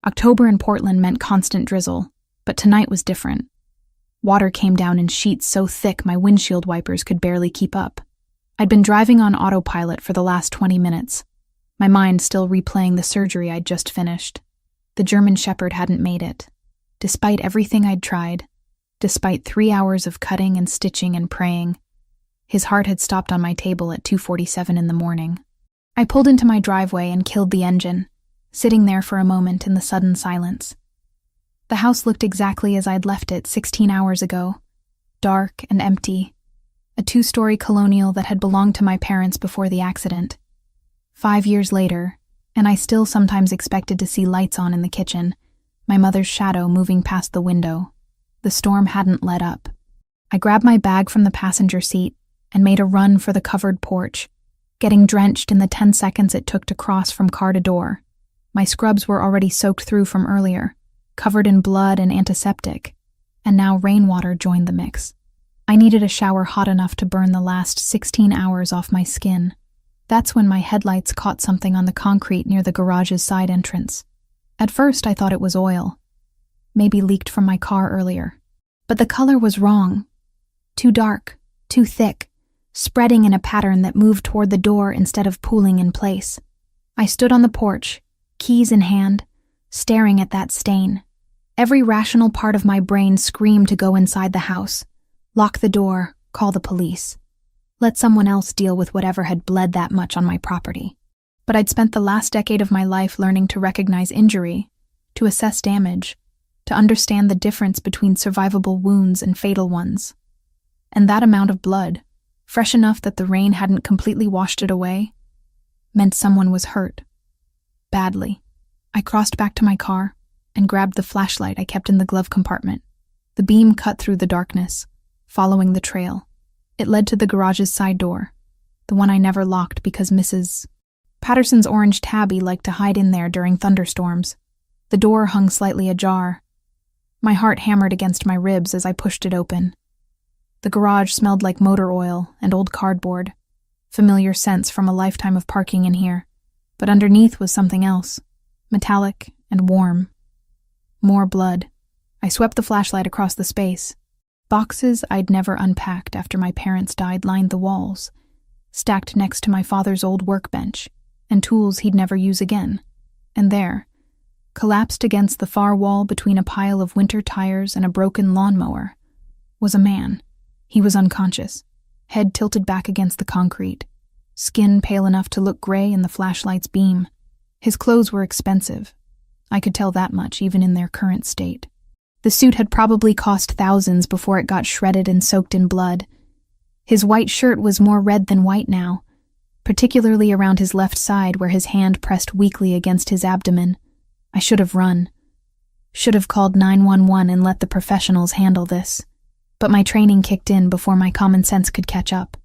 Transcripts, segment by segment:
October in Portland meant constant drizzle, but tonight was different. Water came down in sheets so thick my windshield wipers could barely keep up. I'd been driving on autopilot for the last 20 minutes, my mind still replaying the surgery I'd just finished. The German Shepherd hadn't made it. Despite everything I'd tried, despite 3 hours of cutting and stitching and praying, his heart had stopped on my table at 2:47 in the morning. I pulled into my driveway and killed the engine, sitting there for a moment in the sudden silence. The house looked exactly as I'd left it 16 hours ago, dark and empty, a 2-story colonial that had belonged to my parents before the accident. 5 years later, and I still sometimes expected to see lights on in the kitchen, my mother's shadow moving past the window. The storm hadn't let up. I grabbed my bag from the passenger seat and made a run for the covered porch, getting drenched in the 10 seconds it took to cross from car to door. My scrubs were already soaked through from earlier, covered in blood and antiseptic, and now rainwater joined the mix. I needed a shower hot enough to burn the last 16 hours off my skin. That's when my headlights caught something on the concrete near the garage's side entrance. At first I thought it was oil, maybe leaked from my car earlier. But the color was wrong. Too dark, too thick, spreading in a pattern that moved toward the door instead of pooling in place. I stood on the porch, keys in hand, staring at that stain. Every rational part of my brain screamed to go inside the house, lock the door, call the police. Let someone else deal with whatever had bled that much on my property. But I'd spent the last decade of my life learning to recognize injury, to assess damage, to understand the difference between survivable wounds and fatal ones. And that amount of blood, fresh enough that the rain hadn't completely washed it away, meant someone was hurt. Badly. I crossed back to my car and grabbed the flashlight I kept in the glove compartment. The beam cut through the darkness, following the trail. It led to the garage's side door, the one I never locked because Mrs. Patterson's orange tabby liked to hide in there during thunderstorms. The door hung slightly ajar. My heart hammered against my ribs as I pushed it open. The garage smelled like motor oil and old cardboard, familiar scents from a lifetime of parking in here. But underneath was something else, metallic and warm. More blood. I swept the flashlight across the space. Boxes I'd never unpacked after my parents died lined the walls, stacked next to my father's old workbench, and tools he'd never use again. And there, collapsed against the far wall between a pile of winter tires and a broken lawnmower, was a man. He was unconscious, head tilted back against the concrete, skin pale enough to look gray in the flashlight's beam. His clothes were expensive. I could tell that much even in their current state. The suit had probably cost thousands before it got shredded and soaked in blood. His white shirt was more red than white now, particularly around his left side where his hand pressed weakly against his abdomen. I should have run. Should have called 911 and let the professionals handle this. But my training kicked in before my common sense could catch up,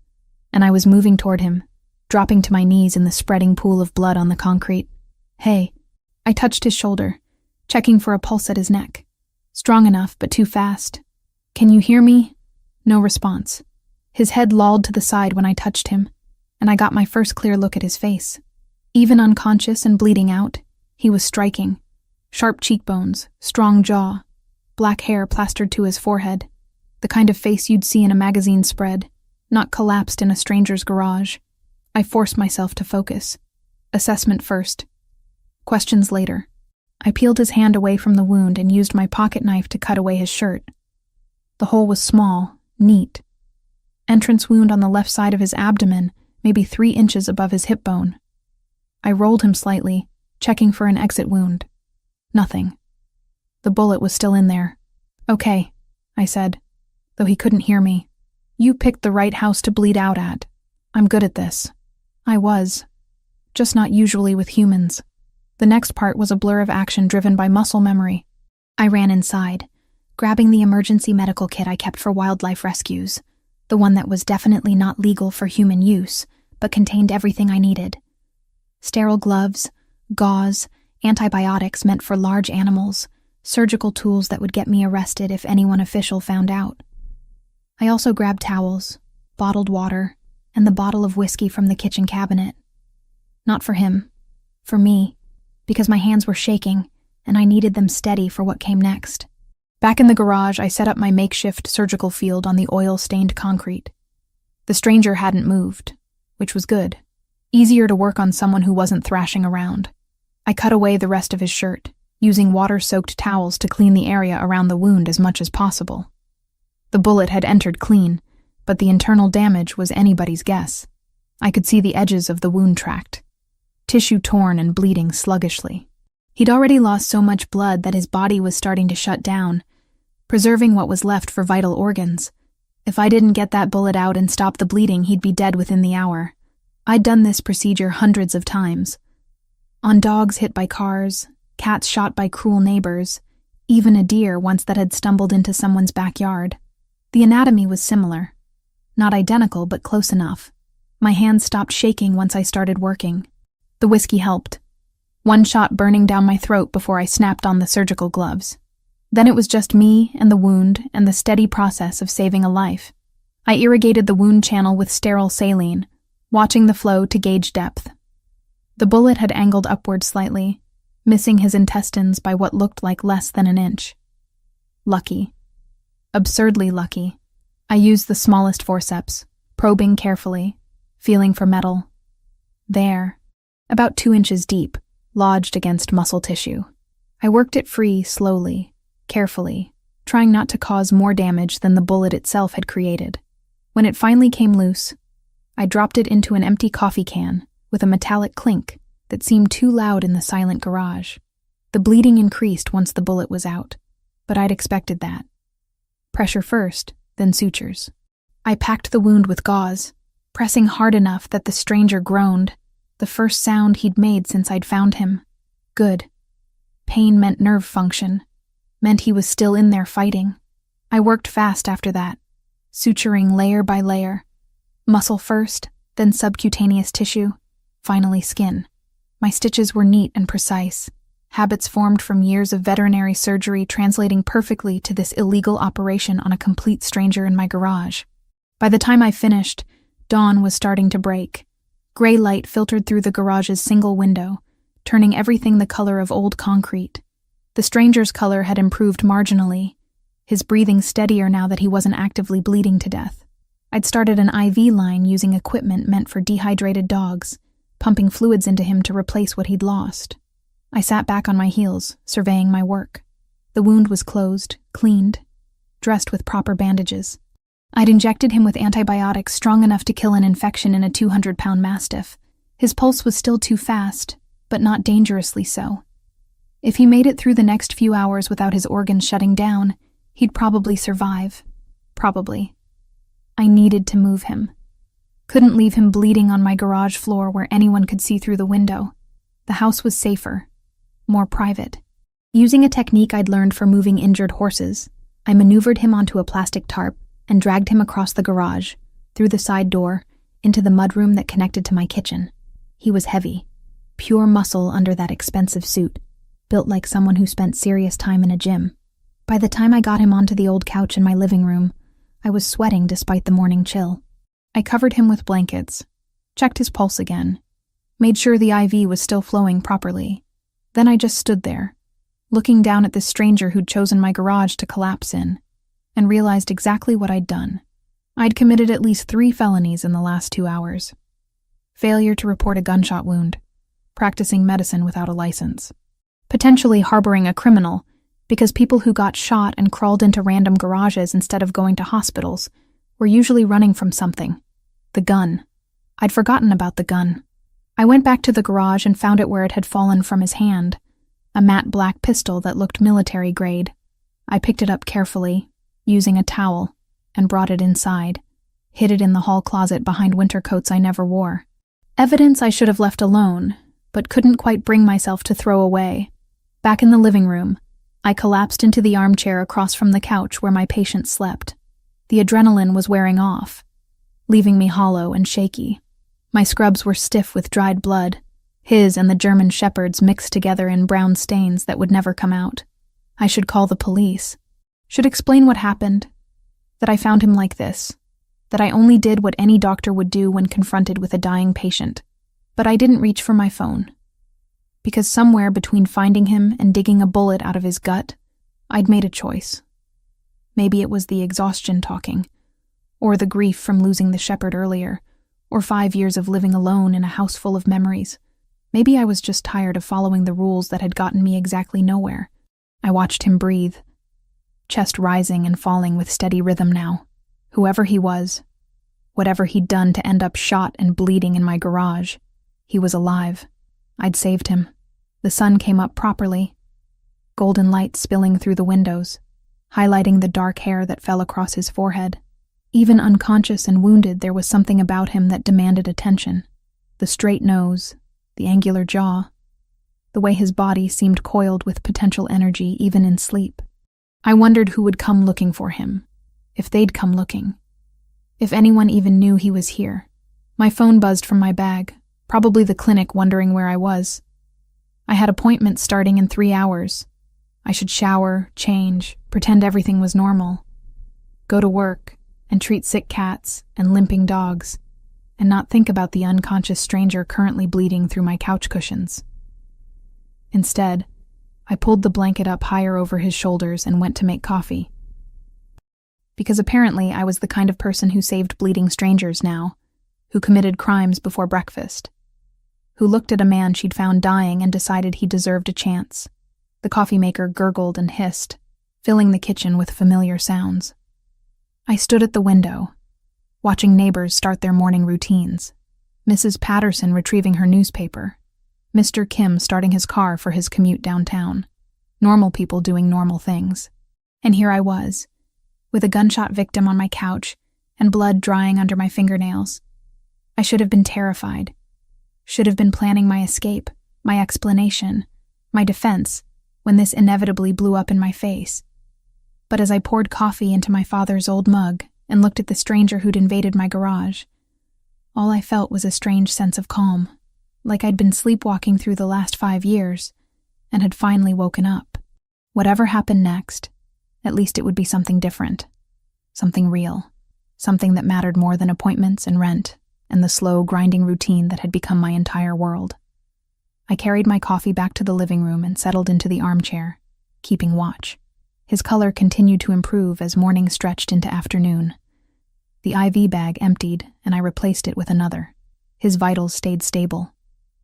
and I was moving toward him, dropping to my knees in the spreading pool of blood on the concrete. Hey. I touched his shoulder, checking for a pulse at his neck. Strong enough, but too fast. Can you hear me? No response. His head lolled to the side when I touched him, and I got my first clear look at his face. Even unconscious and bleeding out, he was striking. Sharp cheekbones, strong jaw, black hair plastered to his forehead. The kind of face you'd see in a magazine spread, not collapsed in a stranger's garage. I forced myself to focus. Assessment first. Questions later. I peeled his hand away from the wound and used my pocket knife to cut away his shirt. The hole was small, neat. Entrance wound on the left side of his abdomen, maybe 3 inches above his hip bone. I rolled him slightly, checking for an exit wound. Nothing. The bullet was still in there. Okay, I said, though he couldn't hear me. You picked the right house to bleed out at. I'm good at this. I was. Just not usually with humans. The next part was a blur of action driven by muscle memory. I ran inside, grabbing the emergency medical kit I kept for wildlife rescues, the one that was definitely not legal for human use, but contained everything I needed. Sterile gloves, gauze, antibiotics meant for large animals, surgical tools that would get me arrested if anyone official found out. I also grabbed towels, bottled water, and the bottle of whiskey from the kitchen cabinet. Not for him. For me. Because my hands were shaking, and I needed them steady for what came next. Back in the garage, I set up my makeshift surgical field on the oil-stained concrete. The stranger hadn't moved, which was good. Easier to work on someone who wasn't thrashing around. I cut away the rest of his shirt, using water-soaked towels to clean the area around the wound as much as possible. The bullet had entered clean, but the internal damage was anybody's guess. I could see the edges of the wound tract, tissue torn and bleeding sluggishly. He'd already lost so much blood that his body was starting to shut down, preserving what was left for vital organs. If I didn't get that bullet out and stop the bleeding, he'd be dead within the hour. I'd done this procedure hundreds of times. On dogs hit by cars, cats shot by cruel neighbors, even a deer once that had stumbled into someone's backyard. The anatomy was similar. Not identical, but close enough. My hands stopped shaking once I started working. The whiskey helped. One shot burning down my throat before I snapped on the surgical gloves. Then it was just me and the wound and the steady process of saving a life. I irrigated the wound channel with sterile saline, watching the flow to gauge depth. The bullet had angled upward slightly, missing his intestines by what looked like less than an inch. Lucky. Absurdly lucky. I used the smallest forceps, probing carefully, feeling for metal. There, about 2 inches deep, lodged against muscle tissue. I worked it free slowly, carefully, trying not to cause more damage than the bullet itself had created. When it finally came loose, I dropped it into an empty coffee can with a metallic clink that seemed too loud in the silent garage. The bleeding increased once the bullet was out, but I'd expected that. Pressure first, then sutures. I packed the wound with gauze, pressing hard enough that the stranger groaned, the first sound he'd made since I'd found him. Good. Pain meant nerve function, meant he was still in there fighting. I worked fast after that, suturing layer by layer. Muscle first, then subcutaneous tissue, finally skin. My stitches were neat and precise, habits formed from years of veterinary surgery translating perfectly to this illegal operation on a complete stranger in my garage. By the time I finished, dawn was starting to break. Gray light filtered through the garage's single window, turning everything the color of old concrete. The stranger's color had improved marginally, his breathing steadier now that he wasn't actively bleeding to death. I'd started an IV line using equipment meant for dehydrated dogs, pumping fluids into him to replace what he'd lost. I sat back on my heels, surveying my work. The wound was closed, cleaned, dressed with proper bandages. I'd injected him with antibiotics strong enough to kill an infection in a 200-pound mastiff. His pulse was still too fast, but not dangerously so. If he made it through the next few hours without his organs shutting down, he'd probably survive. Probably. I needed to move him. Couldn't leave him bleeding on my garage floor where anyone could see through the window. The house was safer, more private. Using a technique I'd learned for moving injured horses, I maneuvered him onto a plastic tarp and dragged him across the garage, through the side door, into the mudroom that connected to my kitchen. He was heavy, pure muscle under that expensive suit, built like someone who spent serious time in a gym. By the time I got him onto the old couch in my living room, I was sweating despite the morning chill. I covered him with blankets, checked his pulse again, made sure the IV was still flowing properly. Then I just stood there, looking down at this stranger who'd chosen my garage to collapse in, and realized exactly what I'd done. I'd committed at least 3 felonies in the last 2 hours. Failure to report a gunshot wound, practicing medicine without a license, potentially harboring a criminal because people who got shot and crawled into random garages instead of going to hospitals were usually running from something. The gun. I'd forgotten about the gun. I went back to the garage and found it where it had fallen from his hand, a matte black pistol that looked military grade. I picked it up carefully, using a towel, and brought it inside, hid it in the hall closet behind winter coats I never wore. Evidence I should have left alone, but couldn't quite bring myself to throw away. Back in the living room, I collapsed into the armchair across from the couch where my patient slept. The adrenaline was wearing off, leaving me hollow and shaky. My scrubs were stiff with dried blood, his and the German Shepherd's mixed together in brown stains that would never come out. I should call the police. Should explain what happened, that I found him like this, that I only did what any doctor would do when confronted with a dying patient. But I didn't reach for my phone. Because somewhere between finding him and digging a bullet out of his gut, I'd made a choice. Maybe it was the exhaustion talking, or the grief from losing the shepherd earlier, or 5 years of living alone in a house full of memories. Maybe I was just tired of following the rules that had gotten me exactly nowhere. I watched him breathe, chest rising and falling with steady rhythm now. Whoever he was, whatever he'd done to end up shot and bleeding in my garage, he was alive. I'd saved him. The sun came up properly, golden light spilling through the windows, highlighting the dark hair that fell across his forehead. Even unconscious and wounded, there was something about him that demanded attention. The straight nose, the angular jaw, the way his body seemed coiled with potential energy even in sleep. I wondered who would come looking for him, if they'd come looking, if anyone even knew he was here. My phone buzzed from my bag, probably the clinic wondering where I was. I had appointments starting in 3 hours. I should shower, change, pretend everything was normal, go to work, and treat sick cats and limping dogs, and not think about the unconscious stranger currently bleeding through my couch cushions. Instead, I pulled the blanket up higher over his shoulders and went to make coffee. Because apparently I was the kind of person who saved bleeding strangers now, who committed crimes before breakfast, who looked at a man she'd found dying and decided he deserved a chance. The coffee maker gurgled and hissed, filling the kitchen with familiar sounds. I stood at the window, watching neighbors start their morning routines. Mrs. Patterson retrieving her newspaper, Mr. Kim starting his car for his commute downtown. Normal people doing normal things. And here I was, with a gunshot victim on my couch and blood drying under my fingernails. I should have been terrified. Should have been planning my escape, my explanation, my defense, when this inevitably blew up in my face. But as I poured coffee into my father's old mug and looked at the stranger who'd invaded my garage, all I felt was a strange sense of calm, like I'd been sleepwalking through the last 5 years and had finally woken up. Whatever happened next, at least it would be something different, something real, something that mattered more than appointments and rent and the slow, grinding routine that had become my entire world. I carried my coffee back to the living room and settled into the armchair, keeping watch. His color continued to improve as morning stretched into afternoon. The IV bag emptied, and I replaced it with another. His vitals stayed stable.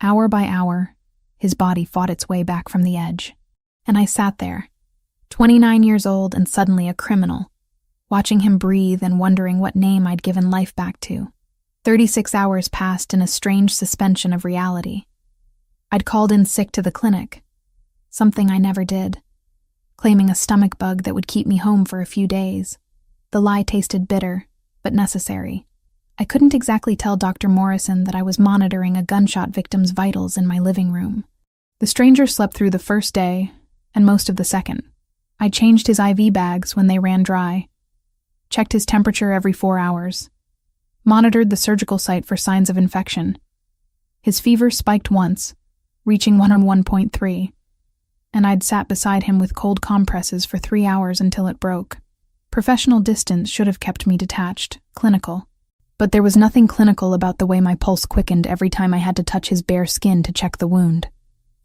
Hour by hour, his body fought its way back from the edge. And I sat there, 29 years old and suddenly a criminal, watching him breathe and wondering what name I'd given life back to. 36 hours passed in a strange suspension of reality. I'd called in sick to the clinic, something I never did, claiming a stomach bug that would keep me home for a few days. The lie tasted bitter, but necessary. I couldn't exactly tell Dr. Morrison that I was monitoring a gunshot victim's vitals in my living room. The stranger slept through the first day and most of the second. I changed his IV bags when they ran dry, checked his temperature every 4 hours, monitored the surgical site for signs of infection. His fever spiked once, reaching 101.3, and I'd sat beside him with cold compresses for 3 hours until it broke. Professional distance should have kept me detached, clinical. But there was nothing clinical about the way my pulse quickened every time I had to touch his bare skin to check the wound.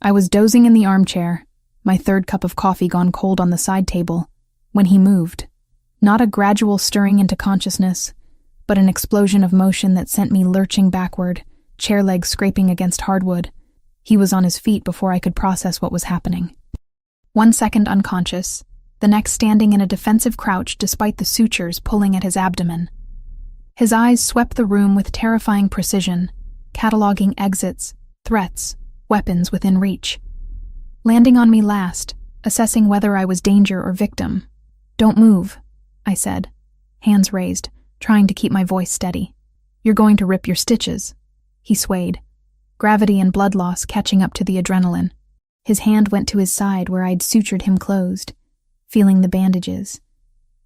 I was dozing in the armchair, my third cup of coffee gone cold on the side table, when he moved. Not a gradual stirring into consciousness, but an explosion of motion that sent me lurching backward, chair legs scraping against hardwood. He was on his feet before I could process what was happening. 1 second unconscious, the next standing in a defensive crouch despite the sutures pulling at his abdomen. His eyes swept the room with terrifying precision, cataloging exits, threats, weapons within reach. Landing on me last, assessing whether I was danger or victim. "Don't move," I said, hands raised, trying to keep my voice steady. "You're going to rip your stitches." He swayed, gravity and blood loss catching up to the adrenaline. His hand went to his side where I'd sutured him closed, feeling the bandages,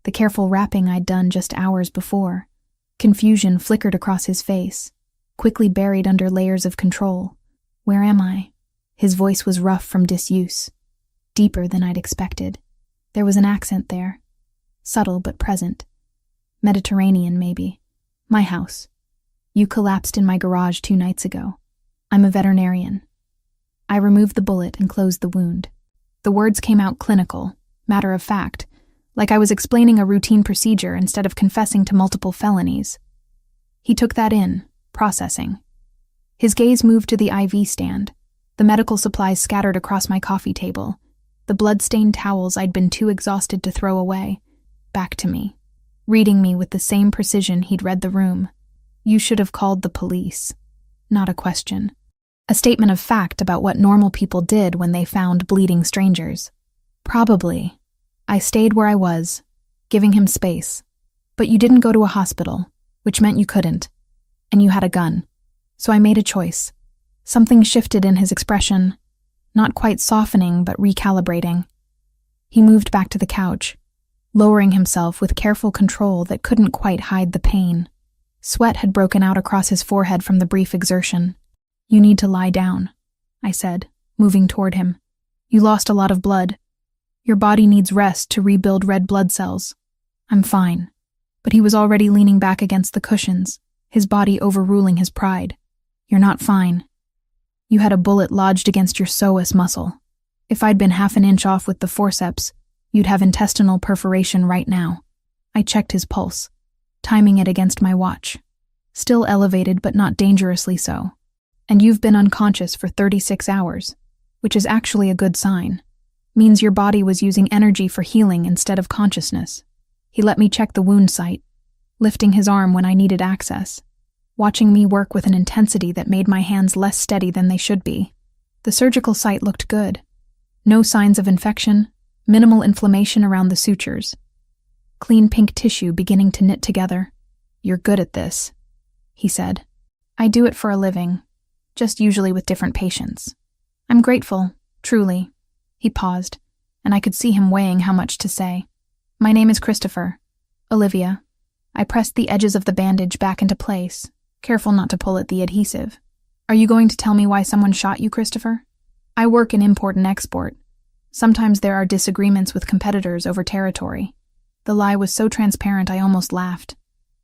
the careful wrapping I'd done just hours before. Confusion flickered across his face, quickly buried under layers of control. "Where am I?" His voice was rough from disuse, deeper than I'd expected. There was an accent there, subtle but present. Mediterranean, maybe. "My house. You collapsed in my garage 2 nights ago. I'm a veterinarian." I removed the bullet and closed the wound. The words came out clinical, matter of fact, like I was explaining a routine procedure instead of confessing to multiple felonies. He took that in, processing. His gaze moved to the IV stand, the medical supplies scattered across my coffee table, the blood-stained towels I'd been too exhausted to throw away, back to me, reading me with the same precision he'd read the room. You should have called the police. Not a question. A statement of fact about what normal people did when they found bleeding strangers. Probably. I stayed where I was, giving him space. But you didn't go to a hospital, which meant you couldn't. And you had a gun. So I made a choice. Something shifted in his expression, not quite softening but recalibrating. He moved back to the couch, lowering himself with careful control that couldn't quite hide the pain. Sweat had broken out across his forehead from the brief exertion. You need to lie down, I said, moving toward him. You lost a lot of blood. Your body needs rest to rebuild red blood cells. I'm fine. But he was already leaning back against the cushions, his body overruling his pride. You're not fine. You had a bullet lodged against your psoas muscle. If I'd been half an inch off with the forceps, you'd have intestinal perforation right now. I checked his pulse, timing it against my watch. Still elevated, but not dangerously so. And you've been unconscious for 36 hours, which is actually a good sign. Means your body was using energy for healing instead of consciousness. He let me check the wound site, lifting his arm when I needed access, watching me work with an intensity that made my hands less steady than they should be. The surgical site looked good. No signs of infection, minimal inflammation around the sutures. Clean pink tissue beginning to knit together. You're good at this, he said. I do it for a living, just usually with different patients. I'm grateful, truly. He paused, and I could see him weighing how much to say. My name is Christopher. Olivia. I pressed the edges of the bandage back into place, careful not to pull at the adhesive. Are you going to tell me why someone shot you, Christopher? I work in import and export. Sometimes there are disagreements with competitors over territory. The lie was so transparent I almost laughed.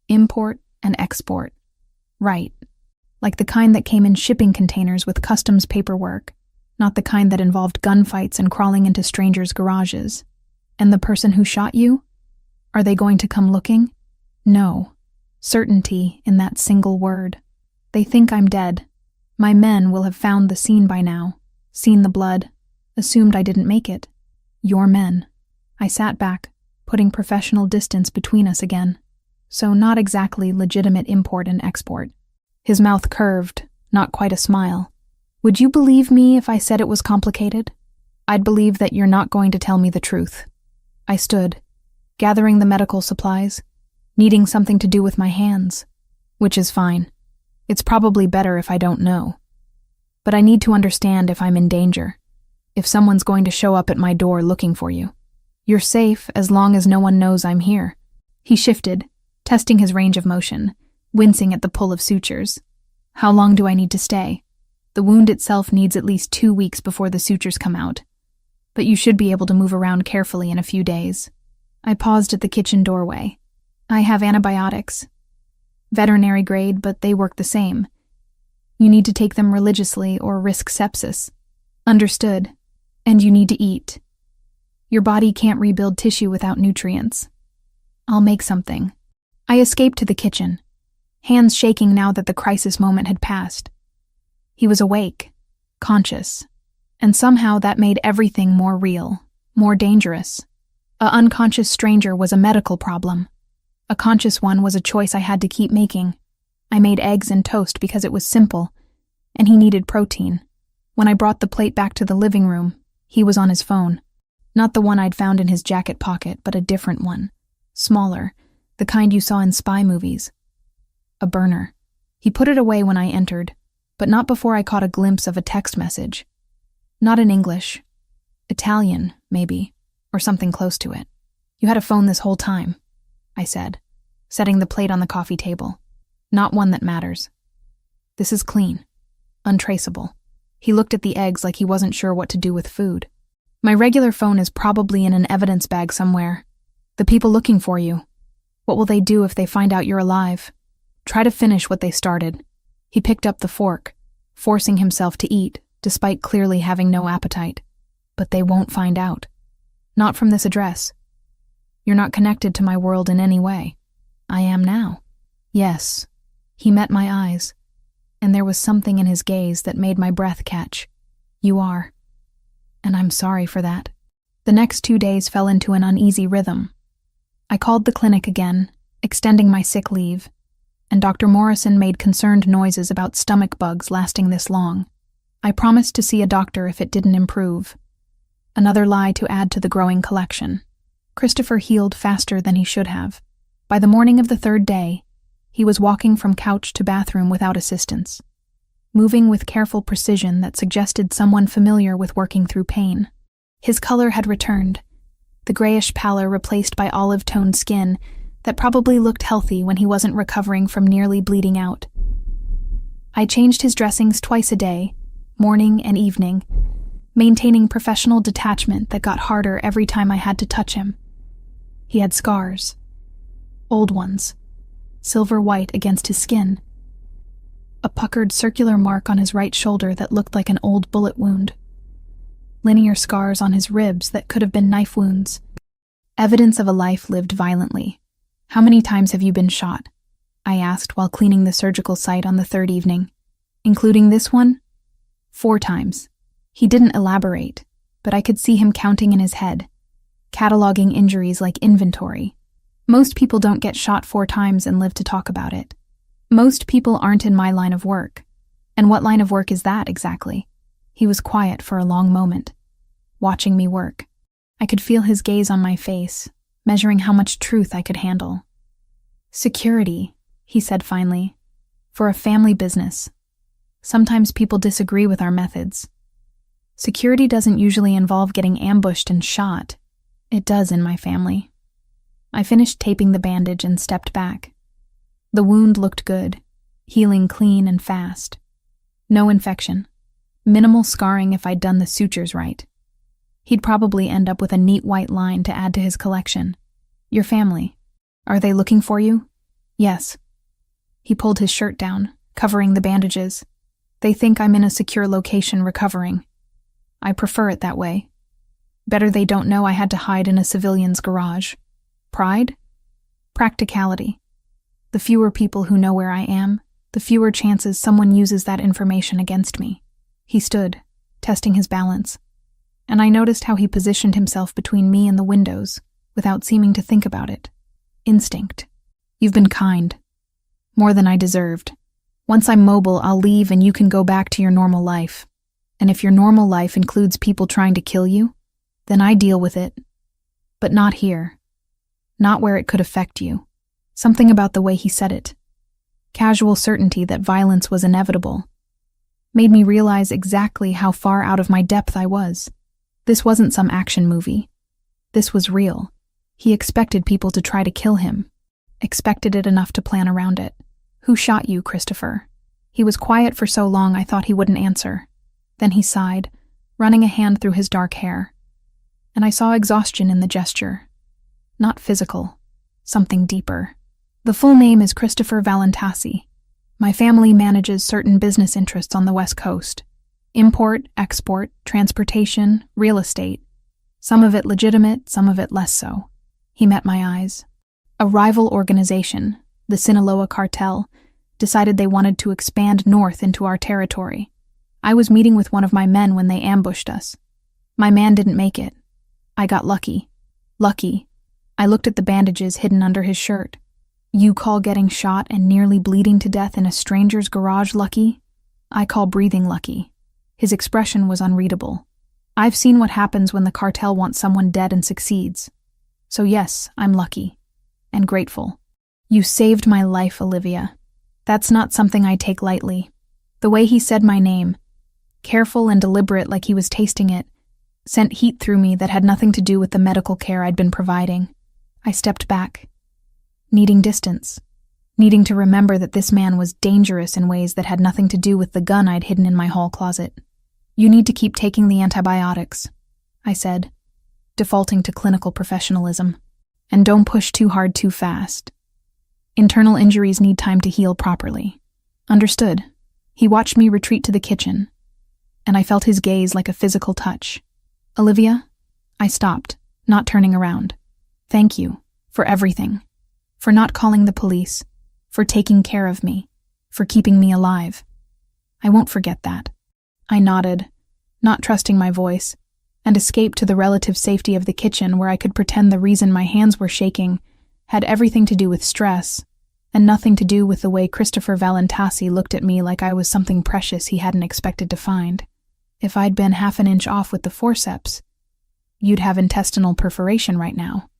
Import and export. Right. Like the kind that came in shipping containers with customs paperwork, not the kind that involved gunfights and crawling into strangers' garages. And the person who shot you? Are they going to come looking? No. Certainty in that single word. They think I'm dead. My men will have found the scene by now, seen the blood, assumed I didn't make it. Your men. I sat back, putting professional distance between us again. So not exactly legitimate import and export. His mouth curved, not quite a smile. Would you believe me if I said it was complicated? I'd believe that you're not going to tell me the truth. I stood, gathering the medical supplies, needing something to do with my hands, which is fine. It's probably better if I don't know. But I need to understand if I'm in danger, if someone's going to show up at my door looking for you. You're safe as long as no one knows I'm here. He shifted, testing his range of motion, wincing at the pull of sutures. How long do I need to stay? The wound itself needs at least 2 weeks before the sutures come out. But you should be able to move around carefully in a few days. I paused at the kitchen doorway. I have antibiotics. Veterinary grade, but they work the same. You need to take them religiously or risk sepsis. Understood. And you need to eat. Your body can't rebuild tissue without nutrients. I'll make something. I escaped to the kitchen, hands shaking now that the crisis moment had passed. He was awake, conscious, and somehow that made everything more real, more dangerous. A unconscious stranger was a medical problem. A conscious one was a choice I had to keep making. I made eggs and toast because it was simple, and he needed protein. When I brought the plate back to the living room, he was on his phone. Not the one I'd found in his jacket pocket, but a different one. Smaller, the kind you saw in spy movies. A burner. He put it away when I entered, but not before I caught a glimpse of a text message. Not in English. Italian, maybe, or something close to it. You had a phone this whole time, I said, setting the plate on the coffee table. Not one that matters. This is clean. Untraceable. He looked at the eggs like he wasn't sure what to do with food. My regular phone is probably in an evidence bag somewhere. The people looking for you. What will they do if they find out you're alive? Try to finish what they started. He picked up the fork, forcing himself to eat, despite clearly having no appetite. But they won't find out. Not from this address. You're not connected to my world in any way. I am now. Yes. He met my eyes, and there was something in his gaze that made my breath catch. You are. And I'm sorry for that. The next 2 days fell into an uneasy rhythm. I called the clinic again, extending my sick leave, and Dr. Morrison made concerned noises about stomach bugs lasting this long. I promised to see a doctor if it didn't improve. Another lie to add to the growing collection. Christopher healed faster than he should have. By the morning of the 3rd day, he was walking from couch to bathroom without assistance, moving with careful precision that suggested someone familiar with working through pain. His color had returned, the grayish pallor replaced by olive-toned skin that probably looked healthy when he wasn't recovering from nearly bleeding out. I changed his dressings twice a day, morning and evening, maintaining professional detachment that got harder every time I had to touch him. He had scars. Old ones, silver-white against his skin. A puckered circular mark on his right shoulder that looked like an old bullet wound. Linear scars on his ribs that could have been knife wounds. Evidence of a life lived violently. How many times have you been shot? I asked while cleaning the surgical site on the 3rd evening. Including this one? 4 times. He didn't elaborate, but I could see him counting in his head, cataloging injuries like inventory. Most people don't get shot 4 times and live to talk about it. Most people aren't in my line of work. And what line of work is that exactly? He was quiet for a long moment, watching me work. I could feel his gaze on my face, measuring how much truth I could handle. Security, he said finally, for a family business. Sometimes people disagree with our methods. Security doesn't usually involve getting ambushed and shot. It does in my family. I finished taping the bandage and stepped back. The wound looked good, healing clean and fast. No infection. Minimal scarring if I'd done the sutures right. He'd probably end up with a neat white line to add to his collection. Your family. Are they looking for you? Yes. He pulled his shirt down, covering the bandages. They think I'm in a secure location recovering. I prefer it that way. Better they don't know I had to hide in a civilian's garage. Pride? Practicality. The fewer people who know where I am, the fewer chances someone uses that information against me. He stood, testing his balance, and I noticed how he positioned himself between me and the windows, without seeming to think about it. Instinct. You've been kind. More than I deserved. Once I'm mobile, I'll leave and you can go back to your normal life. And if your normal life includes people trying to kill you, then I deal with it. But not here. Not where it could affect you. Something about the way he said it. Casual certainty that violence was inevitable. Made me realize exactly how far out of my depth I was. This wasn't some action movie. This was real. He expected people to try to kill him. Expected it enough to plan around it. Who shot you, Christopher? He was quiet for so long I thought he wouldn't answer. Then he sighed, running a hand through his dark hair. And I saw exhaustion in the gesture. Not physical. Something deeper. The full name is Christopher Valentasi. My family manages certain business interests on the West Coast. Import, export, transportation, real estate. Some of it legitimate, some of it less so. He met my eyes. A rival organization, the Sinaloa cartel, decided they wanted to expand north into our territory. I was meeting with one of my men when they ambushed us. My man didn't make it. I got lucky. Lucky. I looked at the bandages hidden under his shirt. You call getting shot and nearly bleeding to death in a stranger's garage lucky? I call breathing lucky. His expression was unreadable. I've seen what happens when the cartel wants someone dead and succeeds. So yes, I'm lucky. And grateful. You saved my life, Olivia. That's not something I take lightly. The way he said my name, careful and deliberate like he was tasting it, sent heat through me that had nothing to do with the medical care I'd been providing. I stepped back, needing distance, needing to remember that this man was dangerous in ways that had nothing to do with the gun I'd hidden in my hall closet. You need to keep taking the antibiotics, I said, defaulting to clinical professionalism. And don't push too hard too fast. Internal injuries need time to heal properly. Understood. He watched me retreat to the kitchen. and I felt his gaze like a physical touch. "Olivia?" I stopped, not turning around. "Thank you for everything. For not calling the police, for taking care of me, for keeping me alive. I won't forget that." I nodded, not trusting my voice, and escaped to the relative safety of the kitchen where I could pretend the reason my hands were shaking had everything to do with stress and nothing to do with the way Christopher Valentasi looked at me like I was something precious he hadn't expected to find. If I'd been half an inch off with the forceps, "You'd have intestinal perforation right now."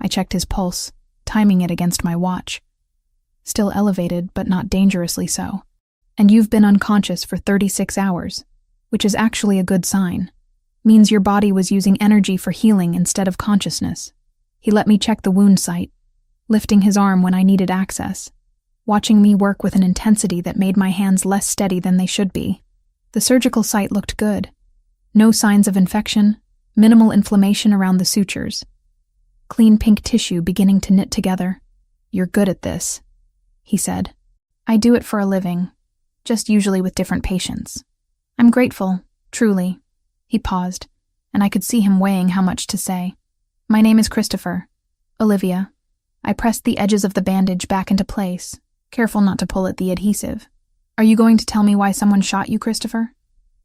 I checked his pulse, timing it against my watch. "Still elevated, but not dangerously so. And you've been unconscious for 36 hours, which is actually a good sign. Means your body was using energy for healing instead of consciousness." He let me check the wound site, lifting his arm when I needed access, watching me work with an intensity that made my hands less steady than they should be. The surgical site looked good. No signs of infection, minimal inflammation around the sutures. Clean pink tissue beginning to knit together. "You're good at this," he said. "I do it for a living, just usually with different patients. I'm grateful, truly." He paused, and I could see him weighing how much to say. "My name is Christopher. Olivia." I pressed the edges of the bandage back into place, careful not to pull at the adhesive. "Are you going to tell me why someone shot you, Christopher?"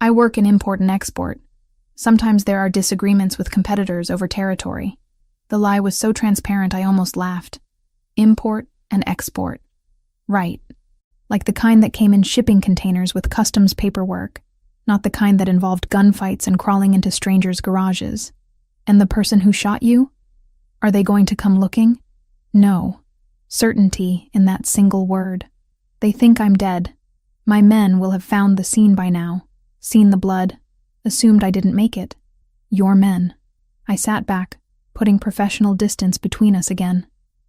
"I work in import and export. Sometimes there are disagreements with competitors over territory." The lie was so transparent I almost laughed. Import and export. Right. Like the kind that came in shipping containers with customs paperwork, not the kind that involved gunfights and crawling into strangers' garages. "And the person who shot you? Are they going to come looking?" No. Certainty in that single word. "They think I'm dead. My men will have found the scene by now, seen the blood, assumed I didn't make it." "Your men." I sat back, putting professional distance between us again.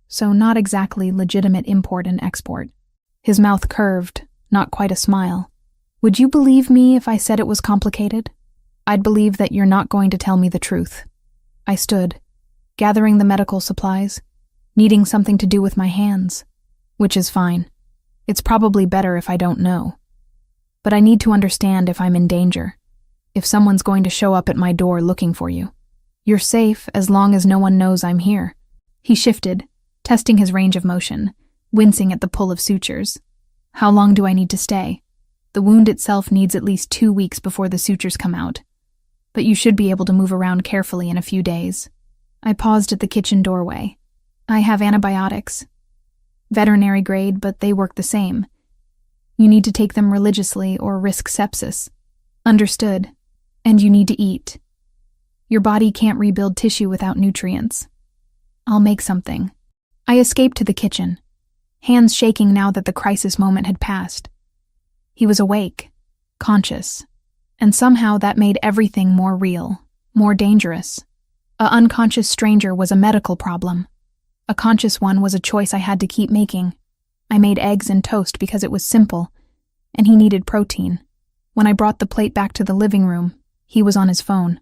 So not exactly legitimate import and export. His mouth curved, not quite a smile. "Would you believe me if I said it was complicated?" "I'd believe that you're not going to tell me the truth." I stood, gathering the medical supplies, needing something to do with my hands, which is fine. It's probably better if I don't know. But I need to understand if I'm in danger, if someone's going to show up at my door looking for you. "You're safe as long as no one knows I'm here." He shifted, testing his range of motion, wincing at the pull of sutures. "How long do I need to stay?" "The wound itself needs at least 2 weeks before the sutures come out, but you should be able to move around carefully in a few days." I paused at the kitchen doorway. "I have antibiotics. Veterinary grade, but they work the same. You need to take them religiously or risk sepsis." "Understood. And you need to eat. Your body can't rebuild tissue without nutrients." "I'll make something." I escaped to the kitchen, hands shaking now that the crisis moment had passed. He was awake, conscious, and somehow that made everything more real, more dangerous. A unconscious stranger was a medical problem. A conscious one was a choice I had to keep making. I made eggs and toast because it was simple, and he needed protein. When I brought the plate back to the living room, he was on his phone.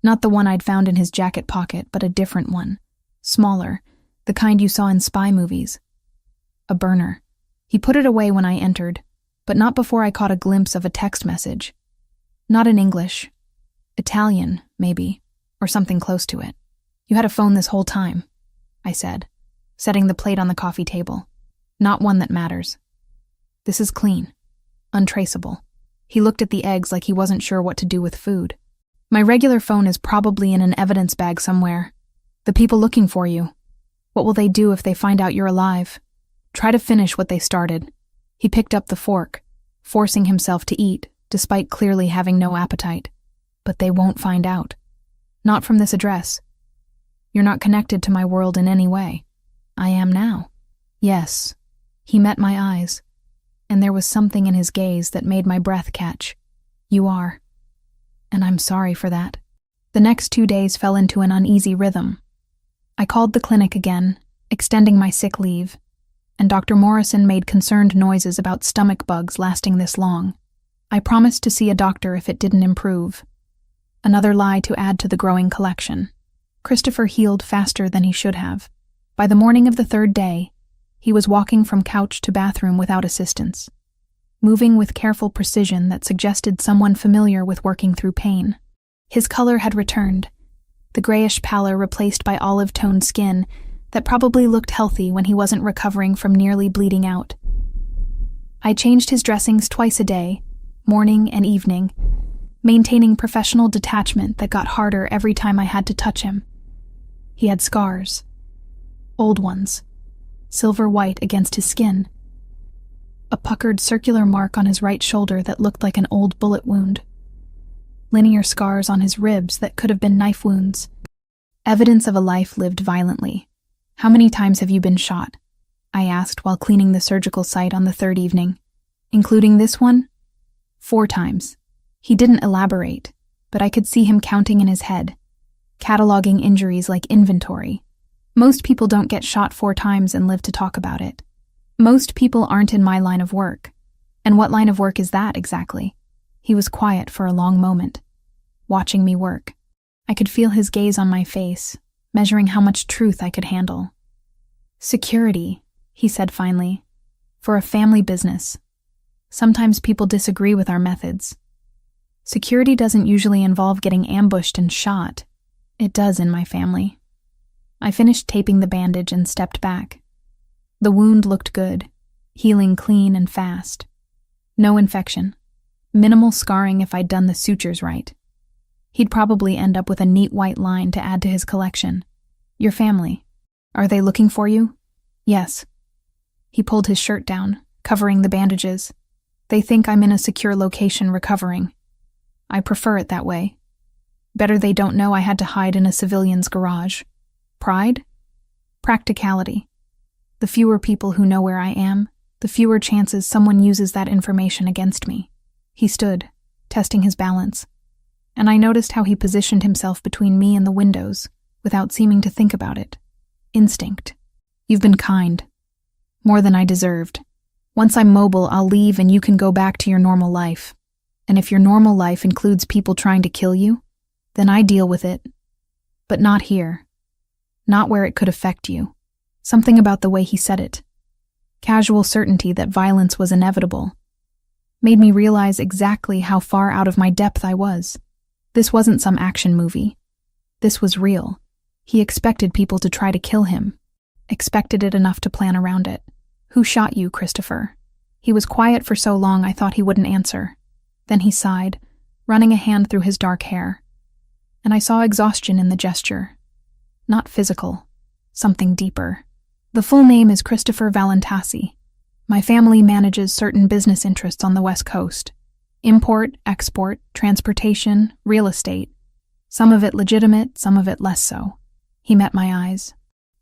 Not the one I'd found in his jacket pocket, but a different one. Smaller, the kind you saw in spy movies. A burner. He put it away when I entered, but not before I caught a glimpse of a text message. Not in English. Italian, maybe, or something close to it. "You had a phone this whole time," I said, setting the plate on the coffee table. "Not one that matters. This is clean. Untraceable." He looked at the eggs like he wasn't sure what to do with food. "My regular phone is probably in an evidence bag somewhere. The people looking for you. What will they do if they find out you're alive? Try to finish what they started." He picked up the fork, forcing himself to eat, despite clearly having no appetite. "But they won't find out. Not from this address. You're not connected to my world in any way." "I am now." "Yes." He met my eyes, and there was something in his gaze that made my breath catch. "You are. And I'm sorry for that." The next 2 days fell into an uneasy rhythm. I called the clinic again, extending my sick leave, and Dr. Morrison made concerned noises about stomach bugs lasting this long. I promised to see a doctor if it didn't improve. Another lie to add to the growing collection. Christopher healed faster than he should have. By the morning of the 3rd day, he was walking from couch to bathroom without assistance. moving with careful precision that suggested someone familiar with working through pain. His color had returned, the grayish pallor replaced by olive-toned skin that probably looked healthy when he wasn't recovering from nearly bleeding out. I changed his dressings twice a day, morning and evening, maintaining professional detachment that got harder every time I had to touch him. He had scars. Old ones, silver-white against his skin. A puckered circular mark on his right shoulder that looked like an old bullet wound. Linear scars on his ribs that could have been knife wounds. Evidence of a life lived violently. "How many times have you been shot?" I asked while cleaning the surgical site on the third evening. "Including this one?" "4 times. He didn't elaborate, but I could see him counting in his head, cataloging injuries like inventory. Most people don't get shot 4 times and live to talk about it. Most people aren't in my line of work. And what line of work is that exactly?" He was quiet for a long moment, watching me work. I could feel his gaze on my face, measuring how much truth I could handle. "Security," he said finally, "for a family business. Sometimes people disagree with our methods. Security doesn't usually involve getting ambushed and shot. It does in my family." I finished taping the bandage and stepped back. The wound looked good, healing clean and fast. No infection. Minimal scarring if I'd done the sutures right. He'd probably end up with a neat white line to add to his collection. "Your family. Are they looking for you?" "Yes." He pulled his shirt down, covering the bandages. "They think I'm in a secure location recovering. I prefer it that way. Better they don't know I had to hide in a civilian's garage. Pride? Practicality. The fewer people who know where I am, the fewer chances someone uses that information against me." He stood, testing his balance, and I noticed how he positioned himself between me and the windows without seeming to think about it. Instinct. "You've been kind. More than I deserved. Once I'm mobile, I'll leave and you can go back to your normal life. And if your normal life includes people trying to kill you, then I deal with it. But not here. Not where it could affect you." Something about the way he said it, casual certainty that violence was inevitable, made me realize exactly how far out of my depth I was. This wasn't some action movie. This was real. He expected people to try to kill him. Expected it enough to plan around it. "Who shot you, Christopher?" He was quiet for so long I thought he wouldn't answer. Then he sighed, running a hand through his dark hair. And I saw exhaustion in the gesture. Not physical. Something deeper. "The full name is Christopher Valentasi. My family manages certain business interests on the West Coast. Import, export, transportation, real estate. Some of it legitimate, some of it less so." He met my eyes.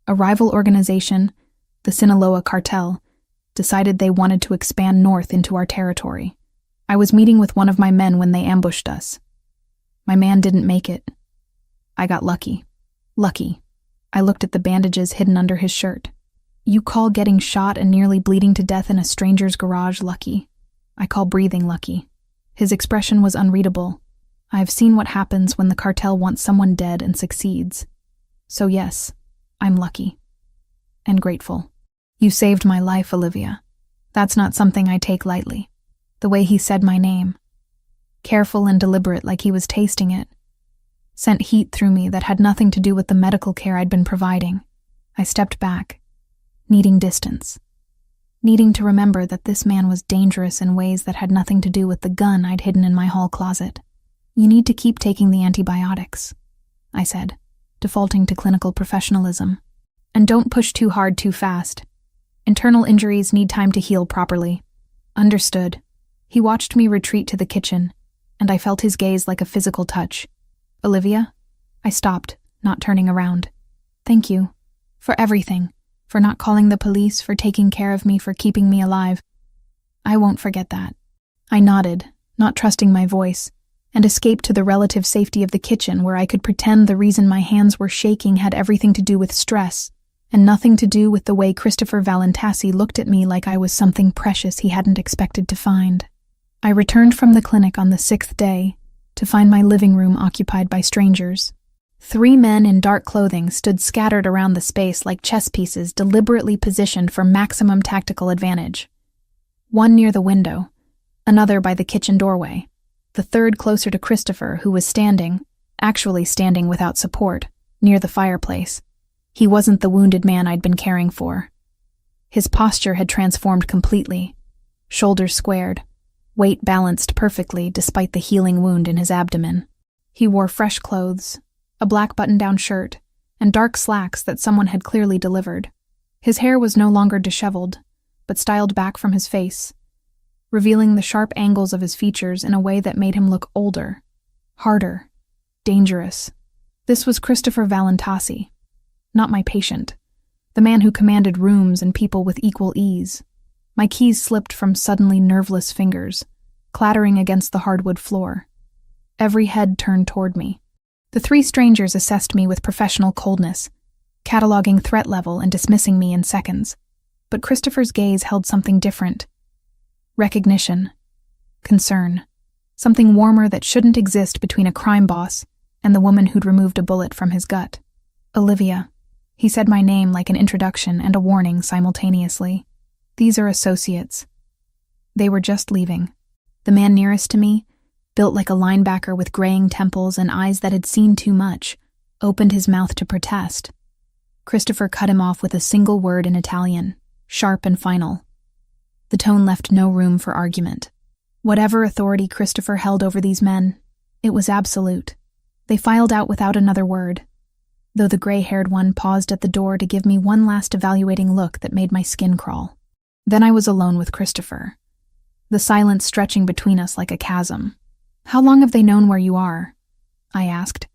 A rival organization, the Sinaloa Cartel, decided they wanted to expand north into our territory. I was meeting with one of my men when they ambushed us. My man didn't make it. I got lucky. Lucky. I looked at the bandages hidden under his shirt. "You call getting shot and nearly bleeding to death in a stranger's garage lucky. I call breathing lucky." His expression was unreadable. I've seen what happens when the cartel wants someone dead and succeeds. So yes, I'm lucky. And grateful. "You saved my life, Olivia. That's not something I take lightly." The way he said my name, careful and deliberate like he was tasting it, sent heat through me that had nothing to do with the medical care I'd been providing. I stepped back, needing distance, needing to remember that this man was dangerous in ways that had nothing to do with the gun I'd hidden in my hall closet. "You need to keep taking the antibiotics," I said, defaulting to clinical professionalism. "And don't push too hard too fast. Internal injuries need time to heal properly." "Understood." He watched me retreat to the kitchen, and I felt his gaze like a physical touch. "Olivia?" I stopped, not turning around. "Thank you. For everything. For not calling the police, for taking care of me, for keeping me alive. I won't forget that." I nodded, not trusting my voice, and escaped to the relative safety of the kitchen where I could pretend the reason my hands were shaking had everything to do with stress, and nothing to do with the way Christopher Valentasi looked at me like I was something precious he hadn't expected to find. I returned from the clinic on the 6th day to find my living room occupied by strangers. 3 men in dark clothing stood scattered around the space like chess pieces deliberately positioned for maximum tactical advantage. One near the window, another by the kitchen doorway, the third closer to Christopher, who was actually standing without support, near the fireplace. He wasn't the wounded man I'd been caring for. His posture had transformed completely. Shoulders squared, weight balanced perfectly despite the healing wound in his abdomen. He wore fresh clothes, a black button-down shirt, and dark slacks that someone had clearly delivered. His hair was no longer disheveled, but styled back from his face, revealing the sharp angles of his features in a way that made him look older, harder, dangerous. This was Christopher Valentasi, not my patient, the man who commanded rooms and people with equal ease. My keys slipped from suddenly nerveless fingers, clattering against the hardwood floor. Every head turned toward me. The three strangers assessed me with professional coldness, cataloging threat level and dismissing me in seconds. But Christopher's gaze held something different. Recognition. Concern. Something warmer that shouldn't exist between a crime boss and the woman who'd removed a bullet from his gut. Olivia. He said my name like an introduction and a warning simultaneously. These are associates. They were just leaving. The man nearest to me, built like a linebacker with graying temples and eyes that had seen too much, opened his mouth to protest. Christopher cut him off with a single word in Italian, sharp and final. The tone left no room for argument. Whatever authority Christopher held over these men, it was absolute. They filed out without another word, though the gray-haired one paused at the door to give me one last evaluating look that made my skin crawl. Then I was alone with Christopher, the silence stretching between us like a chasm. "How long have they known where you are?" I asked,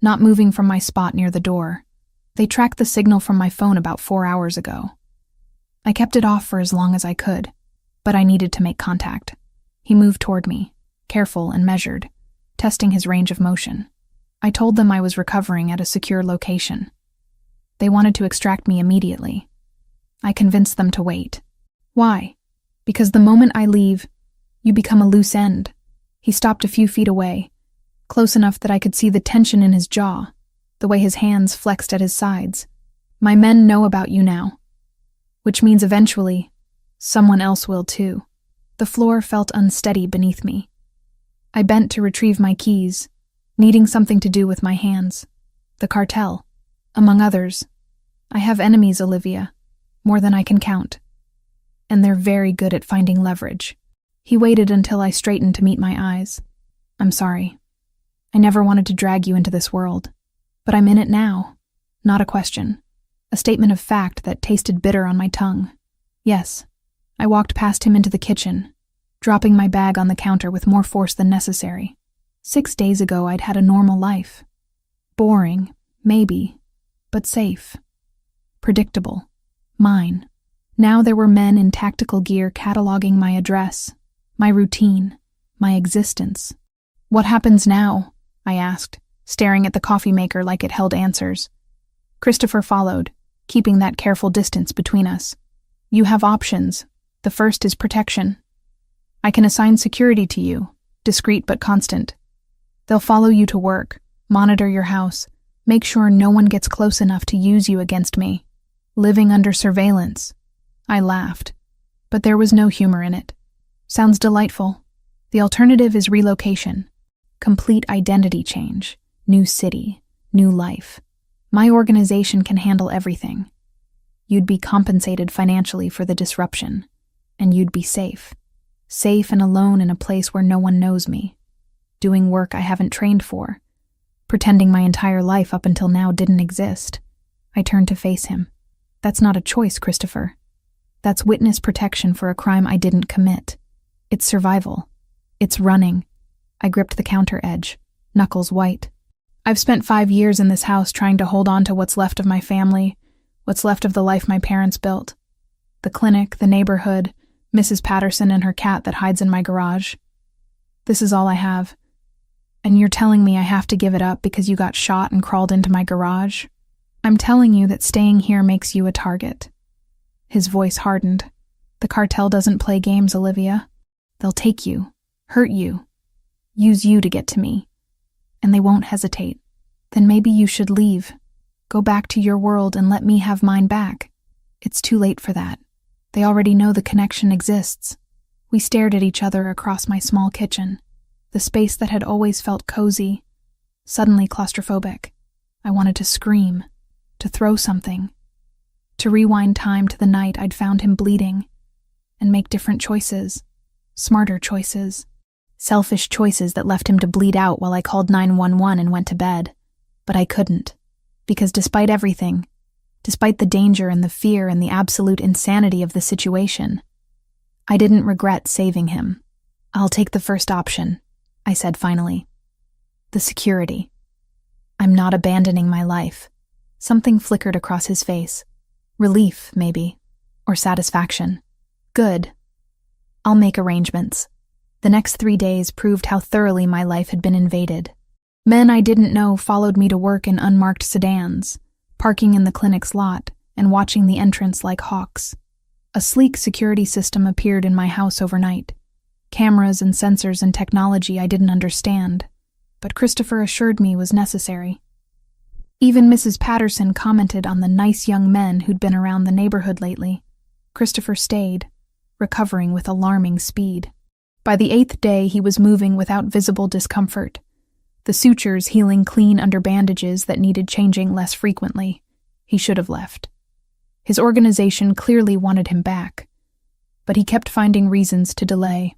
not moving from my spot near the door. "They tracked the signal from my phone about 4 hours ago." I kept it off for as long as I could, but I needed to make contact. He moved toward me, careful and measured, testing his range of motion. I told them I was recovering at a secure location. They wanted to extract me immediately. I convinced them to wait. "Why?" "Because the moment I leave, you become a loose end." He stopped a few feet away, close enough that I could see the tension in his jaw, the way his hands flexed at his sides. "My men know about you now, which means eventually, someone else will too." The floor felt unsteady beneath me. I bent to retrieve my keys, needing something to do with my hands. The cartel, among others. I have enemies, Olivia, more than I can count. And they're very good at finding leverage. He waited until I straightened to meet my eyes. "I'm sorry. I never wanted to drag you into this world. But I'm in it now. Not a question. A statement of fact that tasted bitter on my tongue. Yes." I walked past him into the kitchen, dropping my bag on the counter with more force than necessary. 6 days ago I'd had a normal life. Boring, maybe, but safe. Predictable. Mine. Now there were men in tactical gear cataloging my address, my routine, my existence. "What happens now?" I asked, staring at the coffee maker like it held answers. Christopher followed, keeping that careful distance between us. "You have options. The first is protection. I can assign security to you, discreet but constant. They'll follow you to work, monitor your house, make sure no one gets close enough to use you against me. Living under surveillance." I laughed, but there was no humor in it. "Sounds delightful. The alternative is relocation. Complete identity change. New city. New life. My organization can handle everything. You'd be compensated financially for the disruption, and you'd be safe. Safe and alone in a place where no one knows me. Doing work I haven't trained for. Pretending my entire life up until now didn't exist." I turned to face him. "That's not a choice, Christopher. That's witness protection for a crime I didn't commit. It's survival. It's running." I gripped the counter edge, knuckles white. "I've spent 5 years in this house trying to hold on to what's left of my family, what's left of the life my parents built. The clinic, the neighborhood, Mrs. Patterson and her cat that hides in my garage. This is all I have. And you're telling me I have to give it up because you got shot and crawled into my garage? I'm telling you that staying here makes you a target." His voice hardened. "The cartel doesn't play games, Olivia. They'll take you, hurt you, use you to get to me. And they won't hesitate. Then maybe you should leave. Go back to your world and let me have mine back. It's too late for that. They already know the connection exists. We stared at each other across my small kitchen, the space that had always felt cozy, suddenly claustrophobic. I wanted to scream, to throw something, to rewind time to the night I'd found him bleeding, and make different choices, smarter choices, selfish choices that left him to bleed out while I called 911 and went to bed. But I couldn't, because despite everything, despite the danger and the fear and the absolute insanity of the situation, I didn't regret saving him. "I'll take the first option," I said finally. "The security. I'm not abandoning my life." Something flickered across his face. Relief, maybe, or satisfaction. "Good. I'll make arrangements." The next 3 days proved how thoroughly my life had been invaded. Men I didn't know followed me to work in unmarked sedans, parking in the clinic's lot and watching the entrance like hawks. A sleek security system appeared in my house overnight. Cameras and sensors and technology I didn't understand, but Christopher assured me was necessary. Even Mrs. Patterson commented on the nice young men who'd been around the neighborhood lately. Christopher stayed, recovering with alarming speed. By the 8th day, he was moving without visible discomfort, the sutures healing clean under bandages that needed changing less frequently. He should have left. His organization clearly wanted him back, but he kept finding reasons to delay.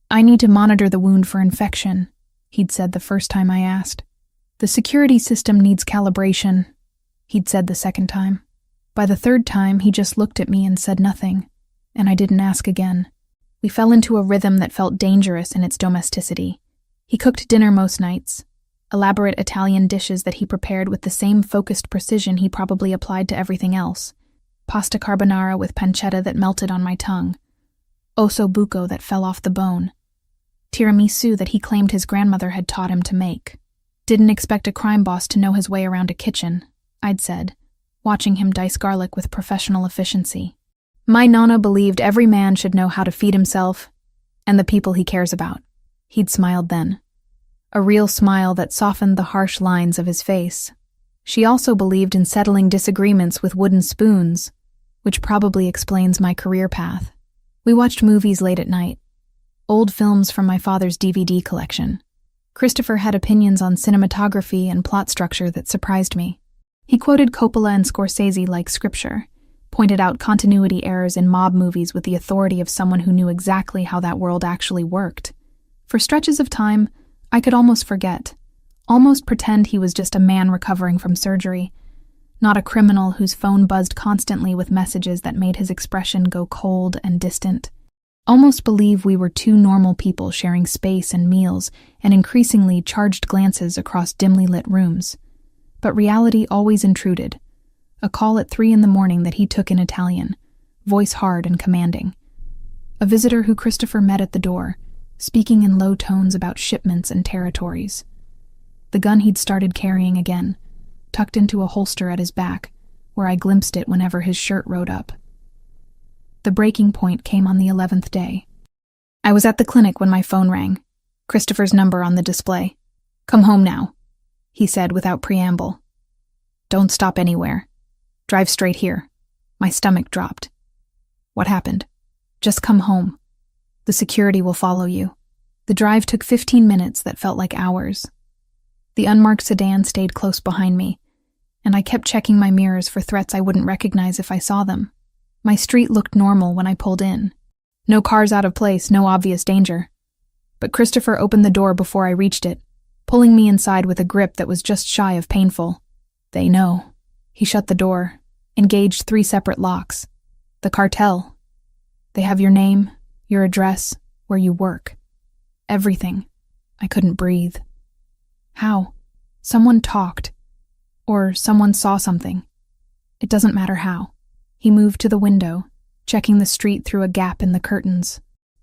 "I need to monitor the wound for infection," he'd said the first time I asked. "The security system needs calibration," he'd said the second time. By the third time, he just looked at me and said nothing, and I didn't ask again. We fell into a rhythm that felt dangerous in its domesticity. He cooked dinner most nights, elaborate Italian dishes that he prepared with the same focused precision he probably applied to everything else. Pasta carbonara with pancetta that melted on my tongue. Osso buco that fell off the bone. Tiramisu that he claimed his grandmother had taught him to make. "Didn't expect a crime boss to know his way around a kitchen," I'd said, watching him dice garlic with professional efficiency. "My nonna believed every man should know how to feed himself and the people he cares about." He'd smiled then, a real smile that softened the harsh lines of his face. She also believed in settling disagreements with wooden spoons, which probably explains my career path. We watched movies late at night, old films from my father's DVD collection. Christopher had opinions on cinematography and plot structure that surprised me. He quoted Coppola and Scorsese like scripture, pointed out continuity errors in mob movies with the authority of someone who knew exactly how that world actually worked. For stretches of time, I could almost forget, almost pretend he was just a man recovering from surgery, not a criminal whose phone buzzed constantly with messages that made his expression go cold and distant. Almost believe we were two normal people sharing space and meals and increasingly charged glances across dimly lit rooms. But reality always intruded. A call at 3 a.m. that he took in Italian, voice hard and commanding. A visitor who Christopher met at the door, speaking in low tones about shipments and territories. The gun he'd started carrying again, tucked into a holster at his back, where I glimpsed it whenever his shirt rode up. The breaking point came on the 11th day. I was at the clinic when my phone rang, Christopher's number on the display. "Come home now," he said without preamble. "Don't stop anywhere. Drive straight here." My stomach dropped. "What happened?" "Just come home. The security will follow you." The drive took 15 minutes that felt like hours. The unmarked sedan stayed close behind me, and I kept checking my mirrors for threats I wouldn't recognize if I saw them. My street looked normal when I pulled in. No cars out of place, no obvious danger. But Christopher opened the door before I reached it, pulling me inside with a grip that was just shy of painful. "They know." He shut the door, engaged 3 separate locks. "The cartel. They have your name, your address, where you work. Everything." I couldn't breathe. How? Someone talked. Or someone saw something. It doesn't matter how. He moved to the window, checking the street through a gap in the curtains.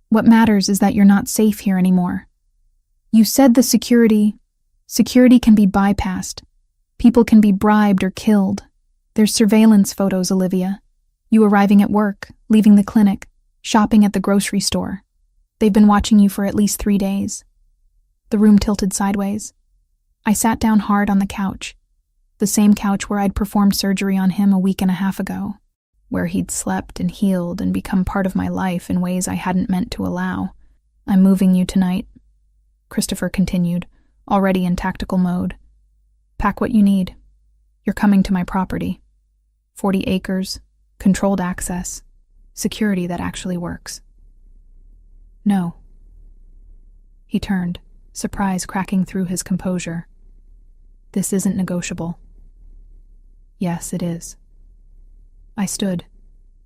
"What matters is that you're not safe here anymore. You said the security can be bypassed. People can be bribed or killed. There's surveillance photos, Olivia. You arriving at work, leaving the clinic, shopping at the grocery store. They've been watching you for at least 3 days. The room tilted sideways. I sat down hard on the couch, the same couch where I'd performed surgery on him a week and a half ago. where he'd slept and healed and become part of my life in ways I hadn't meant to allow. "I'm moving you tonight," Christopher continued, already in tactical mode. "Pack what you need. You're coming to my property. 40 acres, controlled access, security that actually works." "No." He turned, surprise cracking through his composure. "This isn't negotiable." "Yes, it is." I stood,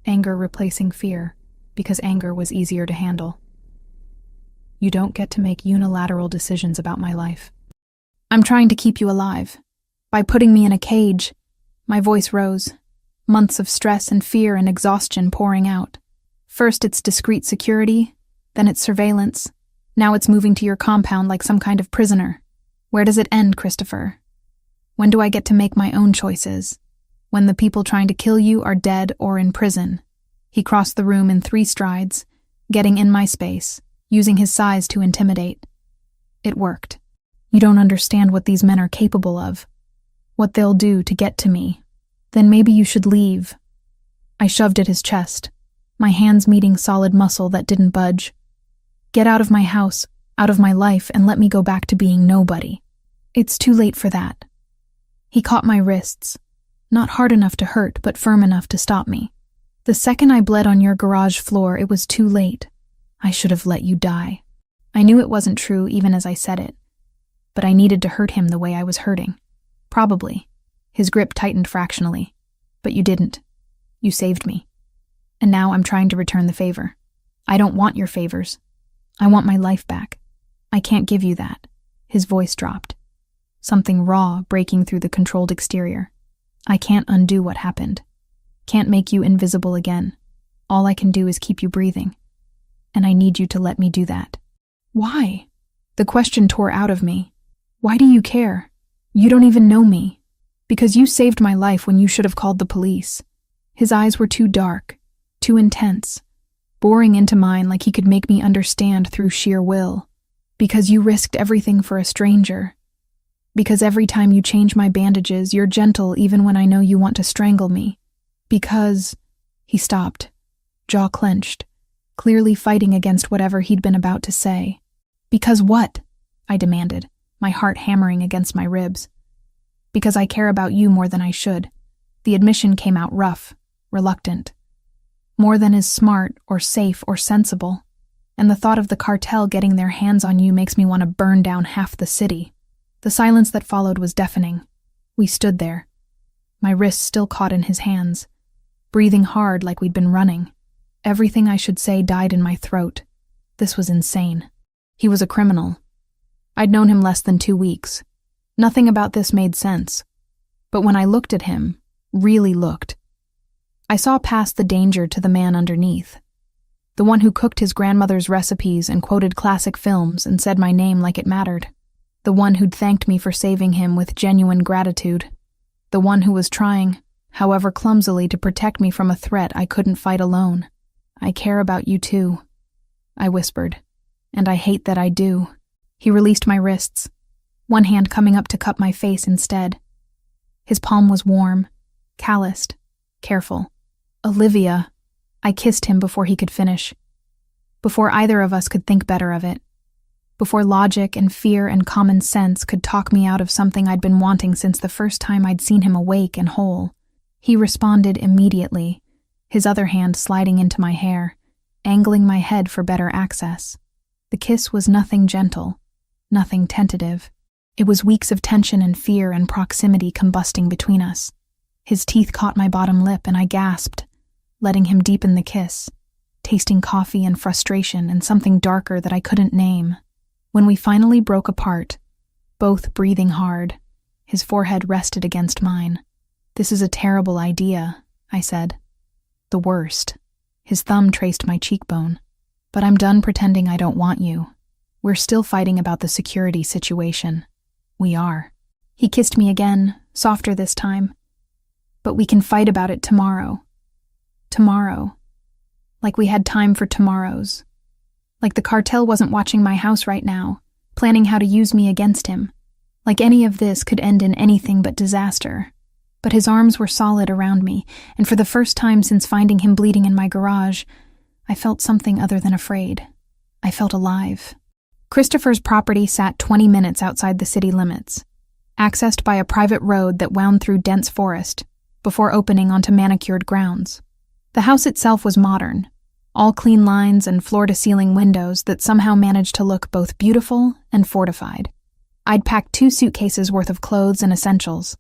anger replacing fear, because anger was easier to handle. "You don't get to make unilateral decisions about my life. I'm trying to keep you alive. By putting me in a cage," my voice rose, months of stress and fear and exhaustion pouring out. "First it's discreet security, then it's surveillance. Now it's moving to your compound like some kind of prisoner. Where does it end, Christopher? When do I get to make my own choices? When the people trying to kill you are dead or in prison?" He crossed the room in 3 strides, getting in my space, using his size to intimidate. It worked. "You don't understand what these men are capable of, what they'll do to get to me. Then maybe you should leave." I shoved at his chest, my hands meeting solid muscle that didn't budge. "Get out of my house, out of my life, and let me go back to being nobody. It's too late for that." He caught my wrists, not hard enough to hurt, but firm enough to stop me. "The second I bled on your garage floor, it was too late. I should have let you die." I knew it wasn't true even as I said it, but I needed to hurt him the way I was hurting. Probably. His grip tightened fractionally. "But you didn't. You saved me. And now I'm trying to return the favor. I don't want your favors. I want my life back. I can't give you that." His voice dropped, something raw breaking through the controlled exterior. "I can't undo what happened. Can't make you invisible again. All I can do is keep you breathing. And I need you to let me do that." "Why?" The question tore out of me. "Why do you care? You don't even know me." "Because you saved my life when you should have called the police." His eyes were too dark, too intense, boring into mine like he could make me understand through sheer will. "Because you risked everything for a stranger. Because every time you change my bandages, you're gentle even when I know you want to strangle me. Because..." He stopped, jaw clenched, clearly fighting against whatever he'd been about to say. "Because what?" I demanded, my heart hammering against my ribs. "Because I care about you more than I should." The admission came out rough, reluctant. "More than is smart or safe or sensible. And the thought of the cartel getting their hands on you makes me want to burn down half the city." The silence that followed was deafening. We stood there, my wrists still caught in his hands, breathing hard like we'd been running. Everything I should say died in my throat. This was insane. He was a criminal. I'd known him less than 2 weeks. Nothing about this made sense. But when I looked at him, really looked, I saw past the danger to the man underneath. The one who cooked his grandmother's recipes and quoted classic films and said my name like it mattered. The one who'd thanked me for saving him with genuine gratitude. The one who was trying, however clumsily, to protect me from a threat I couldn't fight alone. "I care about you too," I whispered, "and I hate that I do." He released my wrists, one hand coming up to cup my face instead. His palm was warm, calloused, careful. "Olivia," I kissed him before he could finish. Before either of us could think better of it. Before logic and fear and common sense could talk me out of something I'd been wanting since the first time I'd seen him awake and whole. He responded immediately, his other hand sliding into my hair, angling my head for better access. The kiss was nothing gentle, nothing tentative. It was weeks of tension and fear and proximity combusting between us. His teeth caught my bottom lip and I gasped, letting him deepen the kiss, tasting coffee and frustration and something darker that I couldn't name. When we finally broke apart, both breathing hard, his forehead rested against mine. "This is a terrible idea," I said. "The worst." His thumb traced my cheekbone. "But I'm done pretending I don't want you. We're still fighting about the security situation. We are." He kissed me again, softer this time. "But we can fight about it tomorrow. Tomorrow. Like we had time for tomorrows. Like the cartel wasn't watching my house right now, planning how to use me against him. Like any of this could end in anything but disaster. But his arms were solid around me, and for the first time since finding him bleeding in my garage, I felt something other than afraid. I felt alive. Christopher's property sat 20 minutes outside the city limits, accessed by a private road that wound through dense forest before opening onto manicured grounds. The house itself was modern, all clean lines and floor-to-ceiling windows that somehow managed to look both beautiful and fortified. I'd packed 2 suitcases worth of clothes and essentials,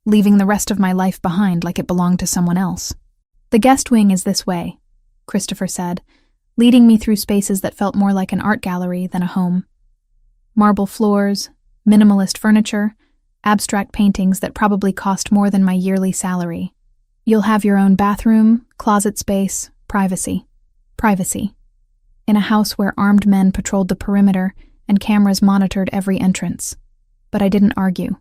leaving the rest of my life behind like it belonged to someone else. "The guest wing is this way," Christopher said, leading me through spaces that felt more like an art gallery than a home. Marble floors, minimalist furniture, abstract paintings that probably cost more than my yearly salary. "You'll have your own bathroom, closet space, privacy." Privacy. In a house where armed men patrolled the perimeter and cameras monitored every entrance. But I didn't argue.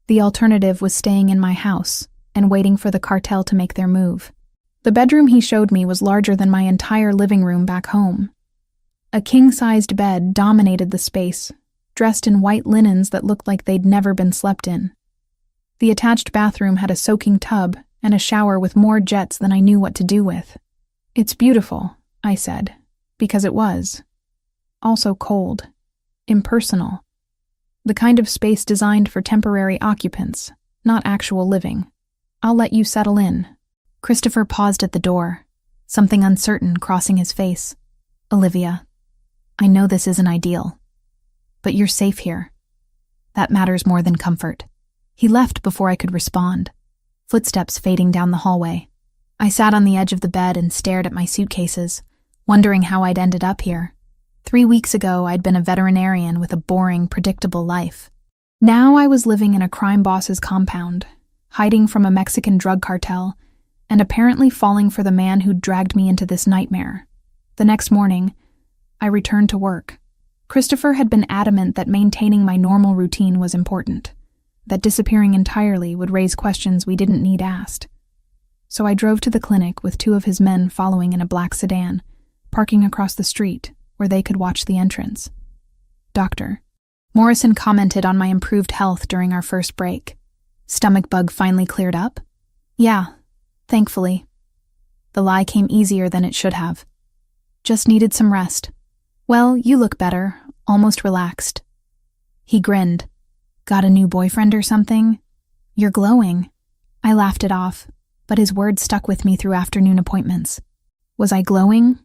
The alternative was staying in my house and waiting for the cartel to make their move. The bedroom he showed me was larger than my entire living room back home. A king-sized bed dominated the space, dressed in white linens that looked like they'd never been slept in. The attached bathroom had a soaking tub and a shower with more jets than I knew what to do with. "It's beautiful," I said, because it was. Also cold, impersonal. The kind of space designed for temporary occupants, not actual living. "I'll let you settle in." Christopher paused at the door, something uncertain crossing his face. "Olivia, I know this isn't ideal, but you're safe here. That matters more than comfort." He left before I could respond, footsteps fading down the hallway. I sat on the edge of the bed and stared at my suitcases, wondering how I'd ended up here. 3 weeks ago, I'd been a veterinarian with a boring, predictable life. Now I was living in a crime boss's compound, hiding from a Mexican drug cartel, and apparently falling for the man who'd dragged me into this nightmare. The next morning, I returned to work. Christopher had been adamant that maintaining my normal routine was important, that disappearing entirely would raise questions we didn't need asked. So I drove to the clinic with 2 of his men following in a black sedan, parking across the street where they could watch the entrance. "Doctor." Morrison commented on my improved health during our first break. "Stomach bug finally cleared up?" "Yeah, thankfully." The lie came easier than it should have. "Just needed some rest." "Well, you look better, almost relaxed." He grinned. "Got a new boyfriend or something? You're glowing." I laughed it off, but his words stuck with me through afternoon appointments. Was I glowing?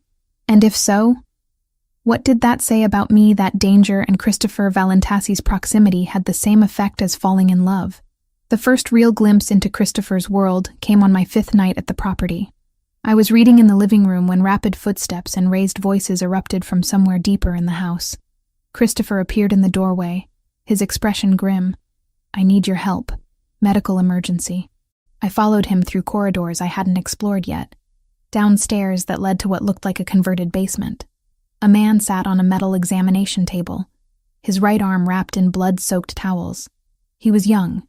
And if so, what did that say about me that danger and Christopher Valentassi's proximity had the same effect as falling in love? The first real glimpse into Christopher's world came on my 5th night at the property. I was reading in the living room when rapid footsteps and raised voices erupted from somewhere deeper in the house. Christopher appeared in the doorway, his expression grim. "I need your help. Medical emergency." I followed him through corridors I hadn't explored yet, downstairs that led to what looked like a converted basement. A man sat on a metal examination table, his right arm wrapped in blood-soaked towels. He was young,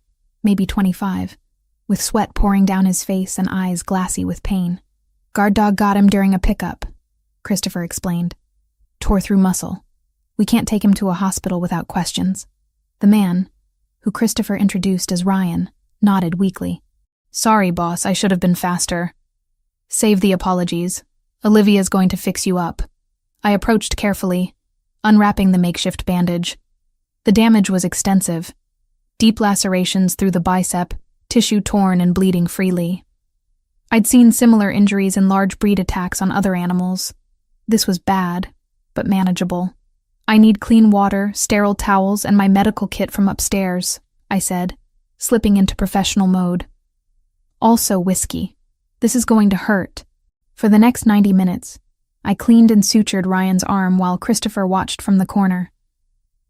maybe 25, with sweat pouring down his face and eyes glassy with pain. "Guard dog got him during a pickup," Christopher explained. "Tore through muscle. We can't take him to a hospital without questions." The man, who Christopher introduced as Ryan, nodded weakly. "Sorry, boss, I should have been faster." "Save the apologies. Olivia's going to fix you up." I approached carefully, unwrapping the makeshift bandage. The damage was extensive. Deep lacerations through the bicep, tissue torn and bleeding freely. I'd seen similar injuries in large breed attacks on other animals. This was bad, but manageable. "I need clean water, sterile towels, and my medical kit from upstairs," I said, slipping into professional mode. "Also whiskey. This is going to hurt." For the next 90 minutes, I cleaned and sutured Ryan's arm while Christopher watched from the corner.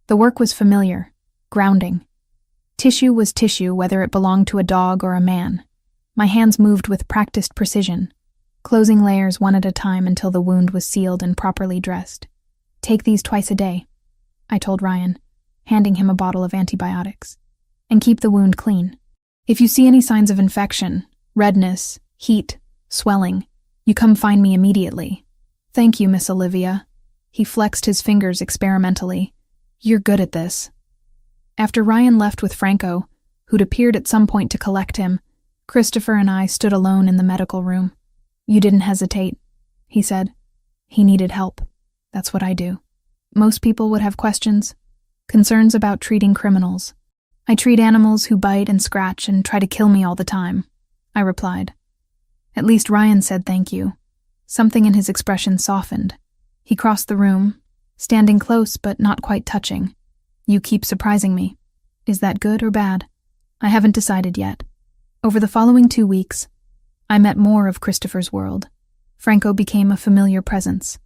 The work was familiar, grounding. Tissue was tissue, whether it belonged to a dog or a man. My hands moved with practiced precision, closing layers one at a time until the wound was sealed and properly dressed. "Take these twice a day," I told Ryan, handing him a bottle of antibiotics. "And keep the wound clean. If you see any signs of infection, redness, heat, swelling, you come find me immediately." "Thank you, Miss Olivia." He flexed his fingers experimentally. "You're good at this." After Ryan left with Franco, who'd appeared at some point to collect him, Christopher and I stood alone in the medical room. You didn't hesitate, he said. He needed help. That's what I do. Most people would have questions, concerns about treating criminals. I treat animals who bite and scratch and try to kill me all the time, I replied. At least Ryan said thank you. Something in his expression softened. He crossed the room, standing close but not quite touching. You keep surprising me. Is that good or bad? I haven't decided yet. Over the following 2 weeks, I met more of Christopher's world. Franco became a familiar presence.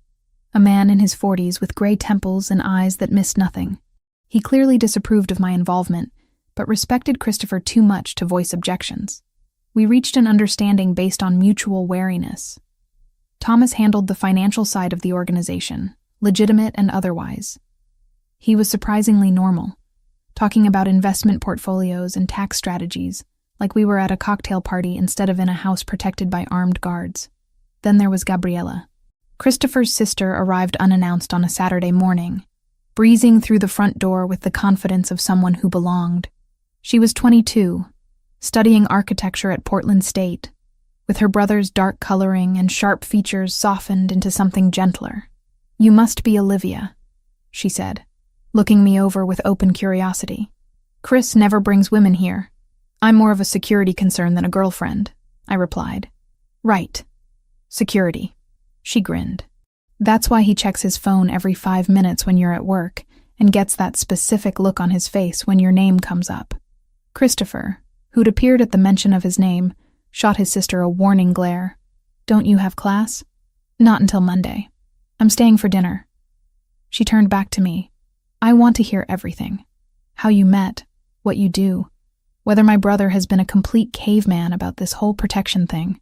A man in his 40s with gray temples and eyes that missed nothing. He clearly disapproved of my involvement, but respected Christopher too much to voice objections. We reached an understanding based on mutual wariness. Thomas handled the financial side of the organization, legitimate and otherwise. He was surprisingly normal, talking about investment portfolios and tax strategies, like we were at a cocktail party instead of in a house protected by armed guards. Then there was Gabriella. Christopher's sister arrived unannounced on a Saturday morning, breezing through the front door with the confidence of someone who belonged. She was 22, studying architecture at Portland State, with her brother's dark coloring and sharp features softened into something gentler. You must be Olivia, she said, looking me over with open curiosity. Chris never brings women here. I'm more of a security concern than a girlfriend, I replied. Right. Security. She grinned. That's why he checks his phone every 5 minutes when you're at work and gets that specific look on his face when your name comes up. Christopher, who'd appeared at the mention of his name, shot his sister a warning glare. Don't you have class? Not until Monday. I'm staying for dinner. She turned back to me. I want to hear everything. How you met, what you do, whether my brother has been a complete caveman about this whole protection thing.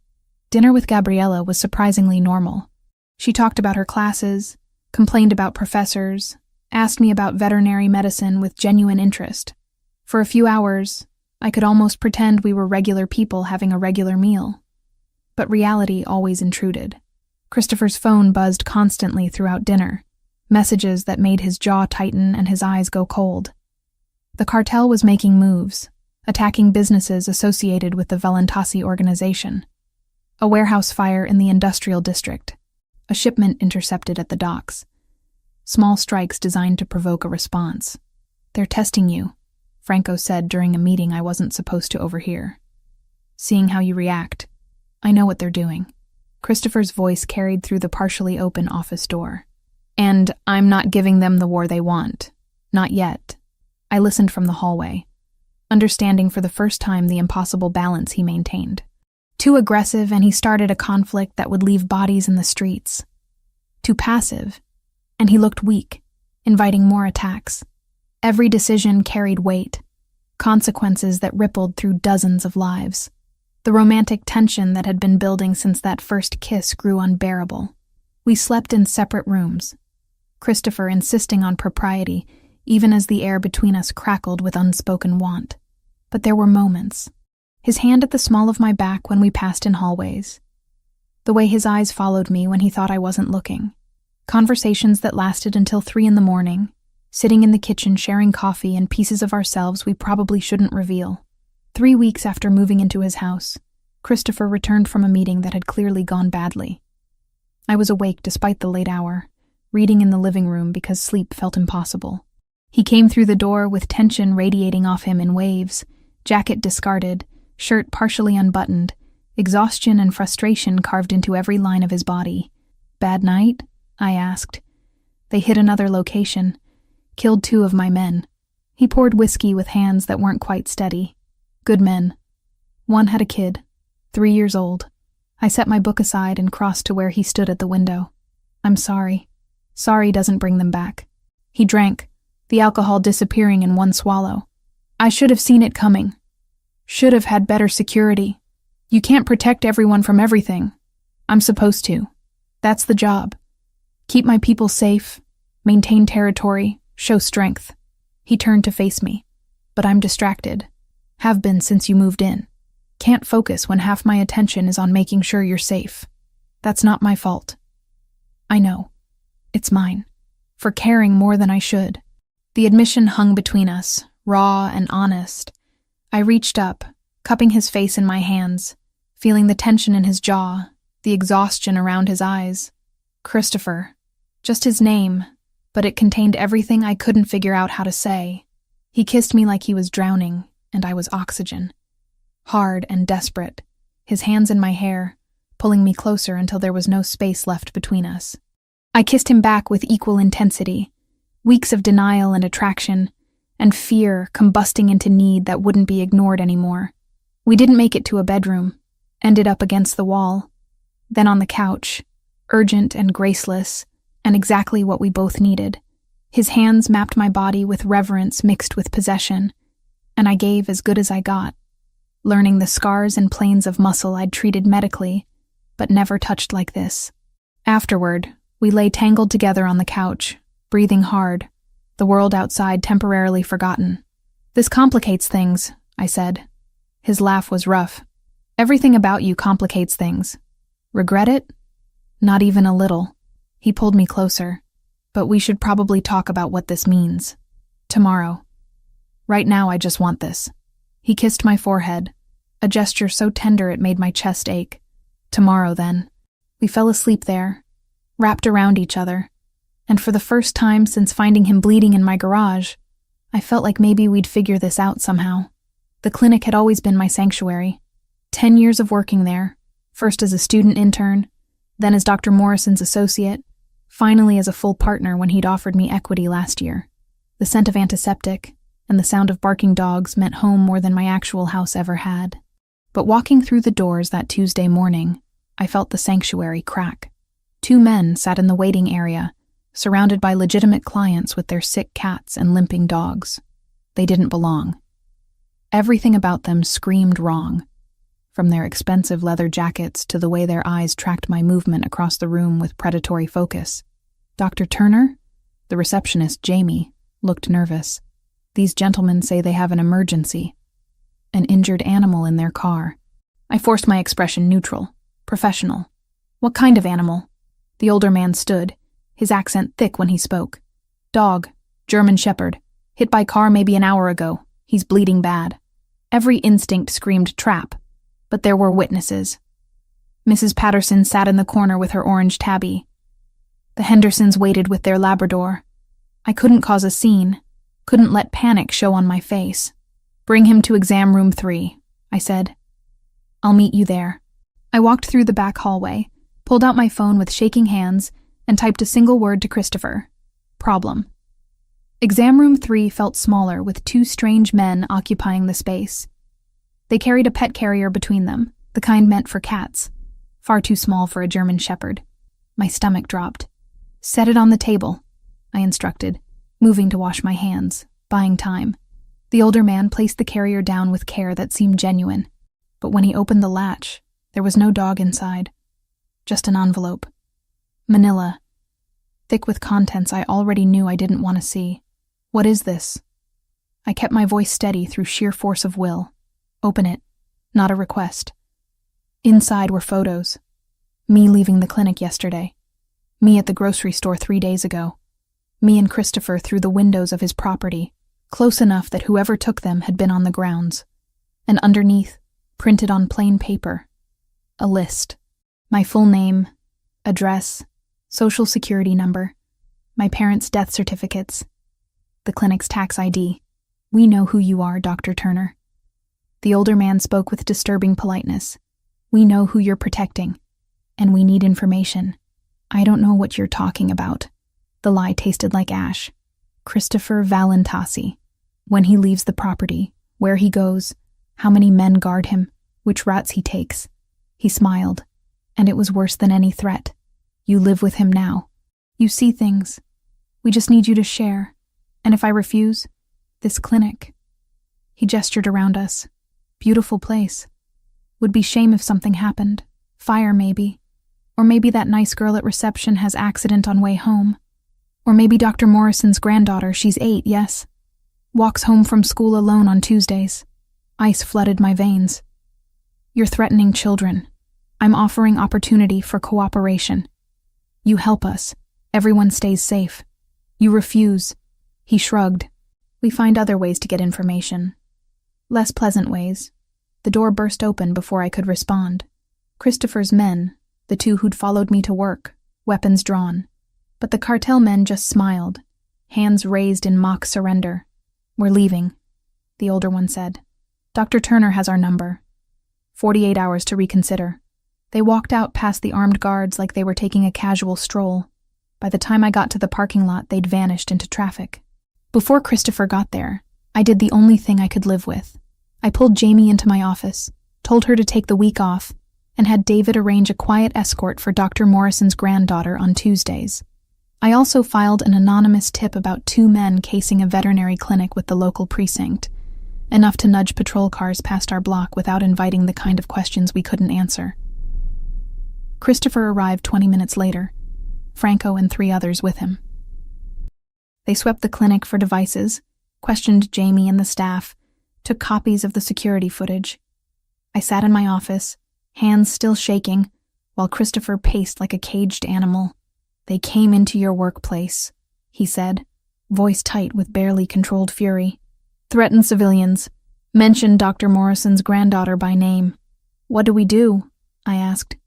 Dinner with Gabriella was surprisingly normal. She talked about her classes, complained about professors, asked me about veterinary medicine with genuine interest. For a few hours, I could almost pretend we were regular people having a regular meal. But reality always intruded. Christopher's phone buzzed constantly throughout dinner, messages that made his jaw tighten and his eyes go cold. The cartel was making moves, attacking businesses associated with the Valentasi organization. A warehouse fire in the industrial district. A shipment intercepted at the docks. Small strikes designed to provoke a response. They're testing you, Franco said during a meeting I wasn't supposed to overhear. Seeing how you react, I know what they're doing. Christopher's voice carried through the partially open office door. And I'm not giving them the war they want. Not yet. I listened from the hallway, understanding for the first time the impossible balance he maintained. Too aggressive, and he started a conflict that would leave bodies in the streets. Too passive, and he looked weak, inviting more attacks. Every decision carried weight, consequences that rippled through dozens of lives. The romantic tension that had been building since that first kiss grew unbearable. We slept in separate rooms, Christopher insisting on propriety, even as the air between us crackled with unspoken want. But there were moments. His hand at the small of my back when we passed in hallways. The way his eyes followed me when he thought I wasn't looking. Conversations that lasted until 3 a.m, sitting in the kitchen sharing coffee and pieces of ourselves we probably shouldn't reveal. 3 weeks after moving into his house, Christopher returned from a meeting that had clearly gone badly. I was awake despite the late hour, reading in the living room because sleep felt impossible. He came through the door with tension radiating off him in waves, jacket discarded, shirt partially unbuttoned, exhaustion and frustration carved into every line of his body. Bad night? I asked. They hit another location, killed 2 of my men. He poured whiskey with hands that weren't quite steady. Good men. One had a kid, 3 years old. I set my book aside and crossed to where he stood at the window. I'm sorry. Sorry doesn't bring them back. He drank, the alcohol disappearing in one swallow. I should have seen it coming. Should have had better security. You can't protect everyone from everything. I'm supposed to. That's the job. Keep my people safe, maintain territory, show strength. He turned to face me. But I'm distracted. Have been since you moved in. Can't focus when half my attention is on making sure you're safe. That's not my fault. I know. It's mine. For caring more than I should. The admission hung between us, raw and honest. I reached up, cupping his face in my hands, feeling the tension in his jaw, the exhaustion around his eyes. Christopher. Just his name, but it contained everything I couldn't figure out how to say. He kissed me like he was drowning, and I was oxygen. Hard and desperate, his hands in my hair, pulling me closer until there was no space left between us. I kissed him back with equal intensity, weeks of denial and attraction, and fear combusting into need that wouldn't be ignored anymore. We didn't make it to a bedroom, ended up against the wall, then on the couch, urgent and graceless, and exactly what we both needed. His hands mapped my body with reverence mixed with possession, and I gave as good as I got, learning the scars and planes of muscle I'd treated medically, but never touched like this. Afterward, we lay tangled together on the couch, breathing hard, the world outside temporarily forgotten. "This complicates things," I said. His laugh was rough. "Everything about you complicates things. Regret it? Not even a little." He pulled me closer. "But we should probably talk about what this means. Tomorrow. Right now I just want this." He kissed my forehead, a gesture so tender it made my chest ache. Tomorrow, then. We fell asleep there, wrapped around each other, and for the first time since finding him bleeding in my garage, I felt like maybe we'd figure this out somehow. The clinic had always been my sanctuary. 10 years of working there, first as a student intern, then as Dr. Morrison's associate, finally as a full partner when he'd offered me equity last year. The scent of antiseptic and the sound of barking dogs meant home more than my actual house ever had. But walking through the doors that Tuesday morning, I felt the sanctuary crack. 2 men sat in the waiting area, surrounded by legitimate clients with their sick cats and limping dogs. They didn't belong. Everything about them screamed wrong, from their expensive leather jackets to the way their eyes tracked my movement across the room with predatory focus. Dr. Turner, the receptionist, Jamie, looked nervous. "These gentlemen say they have an emergency. An injured animal in their car." I forced my expression neutral, professional. "What kind of animal?" The older man stood, his accent thick when he spoke. "Dog, German Shepherd, hit by car maybe an hour ago. He's bleeding bad." Every instinct screamed trap, but there were witnesses. Mrs. Patterson sat in the corner with her orange tabby. The Hendersons waited with their Labrador. I couldn't cause a scene, couldn't let panic show on my face. "Bring him to exam room 3, I said. "I'll meet you there." I walked through the back hallway, pulled out my phone with shaking hands, and typed a single word to Christopher. Problem. Exam room 3 felt smaller with 2 strange men occupying the space. They carried a pet carrier between them, the kind meant for cats, far too small for a German Shepherd. My stomach dropped. "Set it on the table," I instructed, moving to wash my hands, buying time. The older man placed the carrier down with care that seemed genuine, but when he opened the latch, there was no dog inside. Just an envelope. Manila. Thick with contents I already knew I didn't want to see. "What is this?" I kept my voice steady through sheer force of will. "Open it. Not a request." Inside were photos. Me leaving the clinic yesterday. Me at the grocery store 3 days ago. Me and Christopher through the windows of his property, close enough that whoever took them had been on the grounds. And underneath, printed on plain paper, a list. My full name, address, social security number, my parents' death certificates, the clinic's tax ID. "We know who you are, Dr. Turner." The older man spoke with disturbing politeness. "We know who you're protecting, and we need information." "I don't know what you're talking about." The lie tasted like ash. "Christopher Valentasi. When he leaves the property, where he goes, how many men guard him, which routes he takes." He smiled, and it was worse than any threat. "You live with him now. You see things. We just need you to share. And if I refuse, this clinic." He gestured around us. "Beautiful place. Would be shame if something happened. Fire maybe. Or maybe that nice girl at reception has accident on way home. Or maybe Dr. Morrison's granddaughter, she's 8, yes? Walks home from school alone on Tuesdays." Ice flooded my veins. "You're threatening children. I'm offering opportunity for cooperation. You help us. Everyone stays safe. You refuse." He shrugged. "We find other ways to get information. Less pleasant ways. The door burst open before I could respond. Christopher's men, the two who'd followed me to work, weapons drawn. But the cartel men just smiled, hands raised in mock surrender. "We're leaving," the older one said. "Dr. Turner has our number. 48 hours to reconsider." They walked out past the armed guards like they were taking a casual stroll. By the time I got to the parking lot, they'd vanished into traffic. Before Christopher got there, I did the only thing I could live with. I pulled Jamie into my office, told her to take the week off, and had David arrange a quiet escort for Dr. Morrison's granddaughter on Tuesdays. I also filed an anonymous tip about 2 men casing a veterinary clinic with the local precinct, enough to nudge patrol cars past our block without inviting the kind of questions we couldn't answer. Christopher arrived 20 minutes later, Franco and 3 others with him. They swept the clinic for devices, questioned Jamie and the staff, took copies of the security footage. I sat in my office, hands still shaking, while Christopher paced like a caged animal. "They came into your workplace," he said, voice tight with barely controlled fury. "Threatened civilians. Mentioned Dr. Morrison's granddaughter by name." "What do we do?" I asked.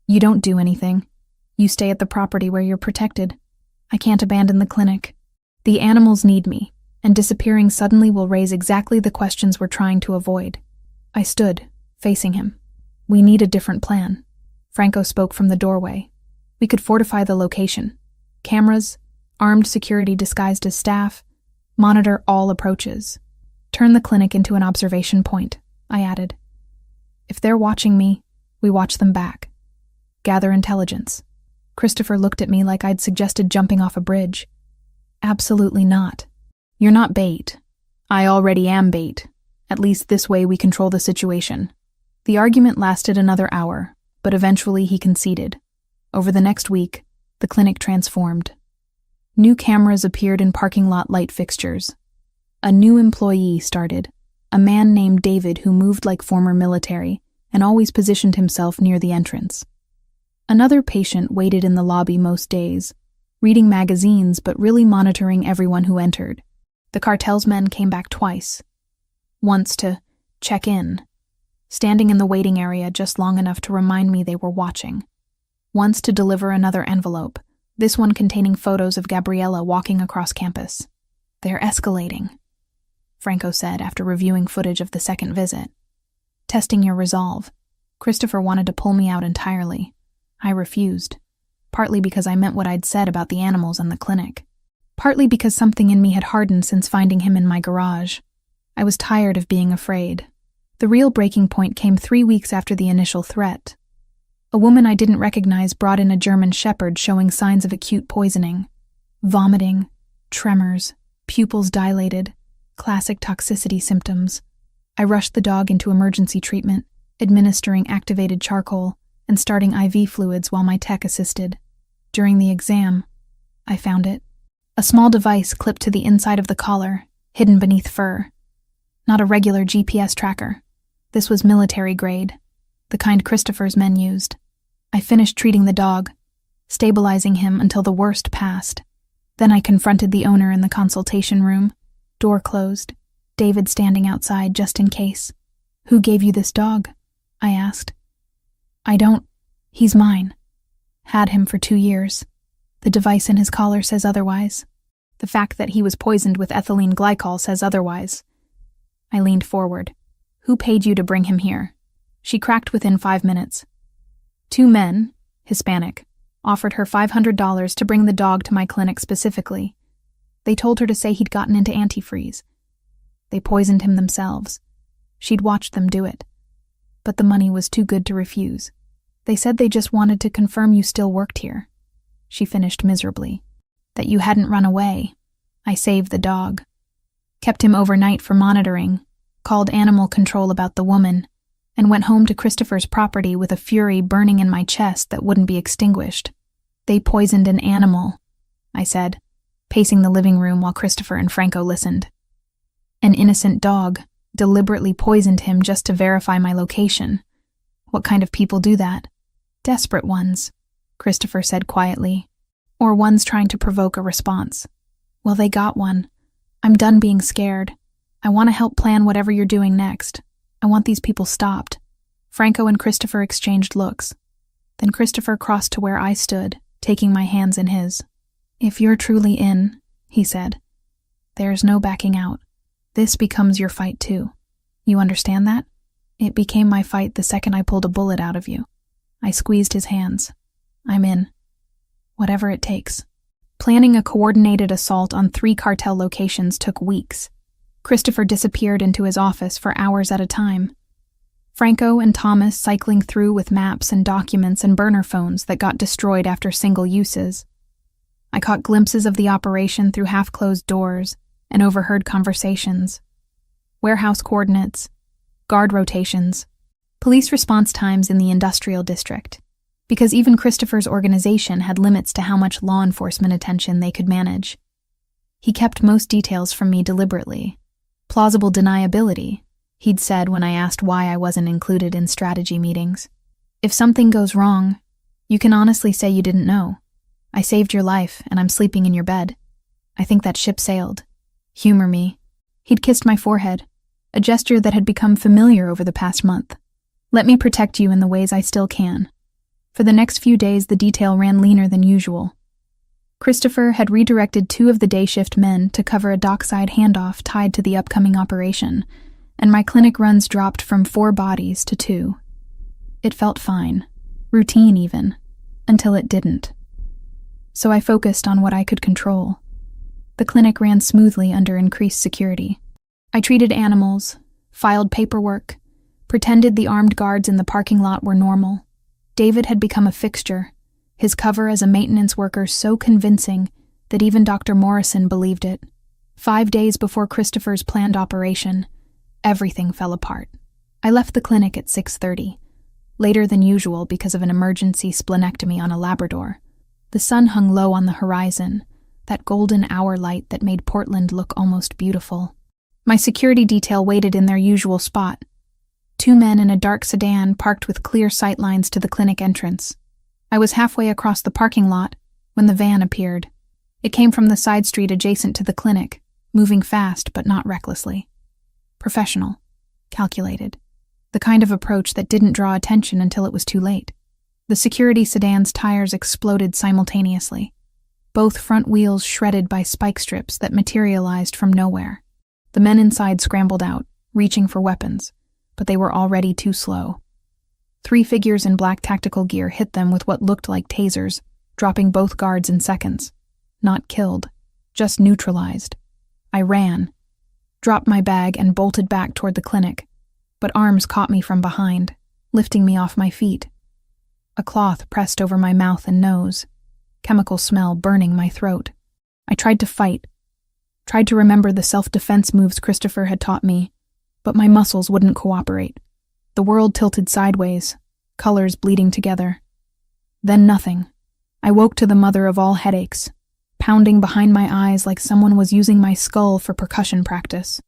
"You don't do anything. You stay at the property where you're protected. I can't abandon the clinic. The animals need me, and disappearing suddenly will raise exactly the questions we're trying to avoid." I stood, facing him. "We need a different plan." Franco spoke from the doorway. "We could fortify the location. Cameras, armed security disguised as staff, monitor all approaches. Turn the clinic into an observation point," I added. "If they're watching me, we watch them back. Gather intelligence." Christopher looked at me like I'd suggested jumping off a bridge. "Absolutely not. You're not bait. I already am bait. At least this way we control the situation." The argument lasted another hour, but eventually he conceded. Over the next week, the clinic transformed. New cameras appeared in parking lot light fixtures. A new employee started, a man named David who moved like former military and always positioned himself near the entrance. Another patient waited in the lobby most days, reading magazines but really monitoring everyone who entered. The cartel's men came back twice. Once to check in, standing in the waiting area just long enough to remind me they were watching. Once to deliver another envelope, this one containing photos of Gabriella walking across campus. "They're escalating," Franco said after reviewing footage of the second visit. "Testing your resolve." Christopher wanted to pull me out entirely. I refused, partly because I meant what I'd said about the animals and the clinic, partly because something in me had hardened since finding him in my garage. I was tired of being afraid. The real breaking point came 3 weeks after the initial threat. A woman I didn't recognize brought in a German shepherd showing signs of acute poisoning. Vomiting, tremors, pupils dilated, classic toxicity symptoms. I rushed the dog into emergency treatment, administering activated charcoal and starting IV fluids while my tech assisted. During the exam, I found it. A small device clipped to the inside of the collar, hidden beneath fur. Not a regular GPS tracker. This was military grade, the kind Christopher's men used. I finished treating the dog, stabilizing him until the worst passed. Then I confronted the owner in the consultation room, door closed, David standing outside just in case. "Who gave you this dog?" I asked. "I don't. He's mine. Had him for 2 years. The device in his collar says otherwise. The fact that he was poisoned with ethylene glycol says otherwise." I leaned forward. "Who paid you to bring him here?" She cracked within 5 minutes. 2 men, Hispanic, offered her $500 to bring the dog to my clinic specifically. They told her to say he'd gotten into antifreeze. They poisoned him themselves. She'd watched them do it. But the money was too good to refuse. They said they just wanted to confirm you still worked here. She finished miserably. That you hadn't run away. I saved the dog. Kept him overnight for monitoring, called animal control about the woman, and went home to Christopher's property with a fury burning in my chest that wouldn't be extinguished. They poisoned an animal, I said, pacing the living room while Christopher and Franco listened. An innocent dog deliberately poisoned him just to verify my location. What kind of people do that? Desperate ones, Christopher said quietly. Or ones trying to provoke a response. Well, they got one. I'm done being scared. I want to help plan whatever you're doing next. I want these people stopped." Franco and Christopher exchanged looks. Then Christopher crossed to where I stood, taking my hands in his. "If you're truly in," he said, "there's no backing out. This becomes your fight too. You understand that? It became my fight the second I pulled a bullet out of you." I squeezed his hands. "I'm in. Whatever it takes." Planning a coordinated assault on 3 cartel locations took weeks. Christopher disappeared into his office for hours at a time. Franco and Thomas cycling through with maps and documents and burner phones that got destroyed after single uses. I caught glimpses of the operation through half-closed doors and overheard conversations. Warehouse coordinates, guard rotations, police response times in the industrial district, because even Christopher's organization had limits to how much law enforcement attention they could manage. He kept most details from me deliberately. Plausible deniability, he'd said when I asked why I wasn't included in strategy meetings. "If something goes wrong, you can honestly say you didn't know. I saved your life, and I'm sleeping in your bed. I think that ship sailed. Humor me." He'd kissed my forehead, a gesture that had become familiar over the past month. "Let me protect you in the ways I still can." For the next few days, the detail ran leaner than usual. Christopher had redirected 2 of the day shift men to cover a dockside handoff tied to the upcoming operation, and my clinic runs dropped from 4 bodies to 2. It felt fine, routine even, until it didn't. So I focused on what I could control. The clinic ran smoothly under increased security. I treated animals, filed paperwork, pretended the armed guards in the parking lot were normal. David had become a fixture, his cover as a maintenance worker so convincing that even Dr. Morrison believed it. 5 days before Christopher's planned operation, everything fell apart. I left the clinic at 6:30, later than usual because of an emergency splenectomy on a Labrador. The sun hung low on the horizon, that golden hour light that made Portland look almost beautiful. My security detail waited in their usual spot. 2 men in a dark sedan parked with clear sightlines to the clinic entrance. I was halfway across the parking lot when the van appeared. It came from the side street adjacent to the clinic, moving fast but not recklessly. Professional, calculated, the kind of approach that didn't draw attention until it was too late. The security sedan's tires exploded simultaneously, both front wheels shredded by spike strips that materialized from nowhere. The men inside scrambled out, reaching for weapons, but they were already too slow. 3 figures in black tactical gear hit them with what looked like tasers, dropping both guards in seconds. Not killed, just neutralized. I ran, dropped my bag, and bolted back toward the clinic, but arms caught me from behind, lifting me off my feet. A cloth pressed over my mouth and nose, chemical smell burning my throat. I tried to fight, tried to remember the self-defense moves Christopher had taught me, but my muscles wouldn't cooperate. The world tilted sideways, colors bleeding together. Then nothing. I woke to the mother of all headaches, pounding behind my eyes like someone was using my skull for percussion practice.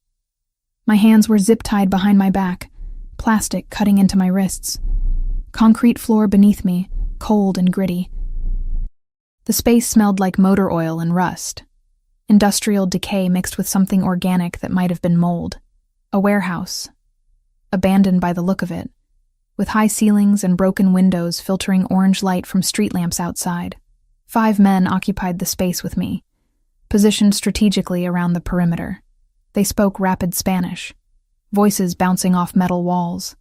My hands were zip-tied behind my back, plastic cutting into my wrists. Concrete floor beneath me, cold and gritty. The space smelled like motor oil and rust. Industrial decay mixed with something organic that might have been mold. A warehouse, abandoned by the look of it, with high ceilings and broken windows filtering orange light from street lamps outside. 5 men occupied the space with me, positioned strategically around the perimeter. They spoke rapid Spanish, voices bouncing off metal walls.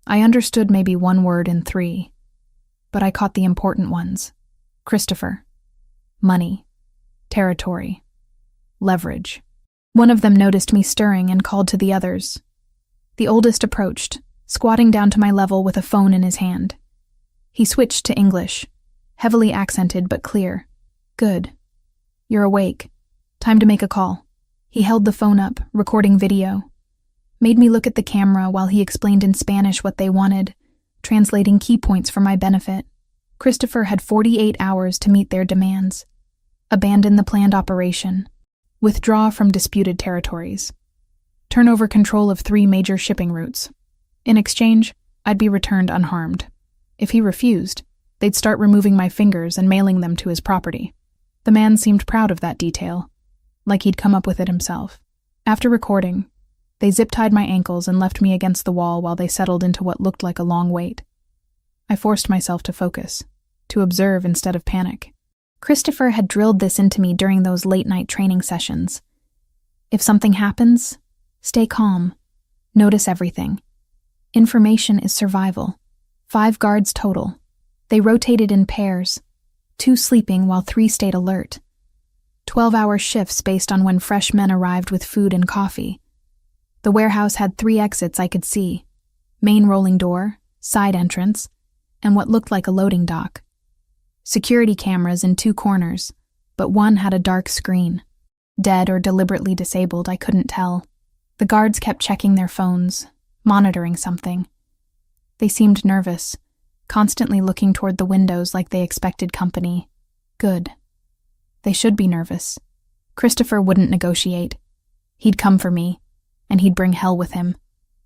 I understood maybe 1 word in 3, but I caught the important ones. Christopher. Money. Territory. Leverage. One of them noticed me stirring and called to the others. The oldest approached, squatting down to my level with a phone in his hand. He switched to English, heavily accented but clear. "Good. You're awake. Time to make a call." He held the phone up, recording video. Made me look at the camera while he explained in Spanish what they wanted, translating key points for my benefit. Christopher had 48 hours to meet their demands. Abandon the planned operation. Withdraw from disputed territories. Turn over control of 3 major shipping routes. In exchange, I'd be returned unharmed. If he refused, they'd start removing my fingers and mailing them to his property. The man seemed proud of that detail, like he'd come up with it himself. After recording, They zip-tied my ankles and left me against the wall while they settled into what looked like a long wait. I forced myself to focus, to observe instead of panic. Christopher had drilled this into me during those late-night training sessions. If something happens, stay calm. Notice everything. Information is survival. 5 guards total. They rotated in pairs, 2 sleeping while 3 stayed alert. 12-hour shifts based on when fresh men arrived with food and coffee. The warehouse had 3 exits I could see: main rolling door, side entrance, and what looked like a loading dock. Security cameras in 2 corners, but one had a dark screen. Dead or deliberately disabled, I couldn't tell. The guards kept checking their phones, monitoring something. They seemed nervous, constantly looking toward the windows like they expected company. Good. They should be nervous. Christopher wouldn't negotiate. He'd come for me, and he'd bring hell with him.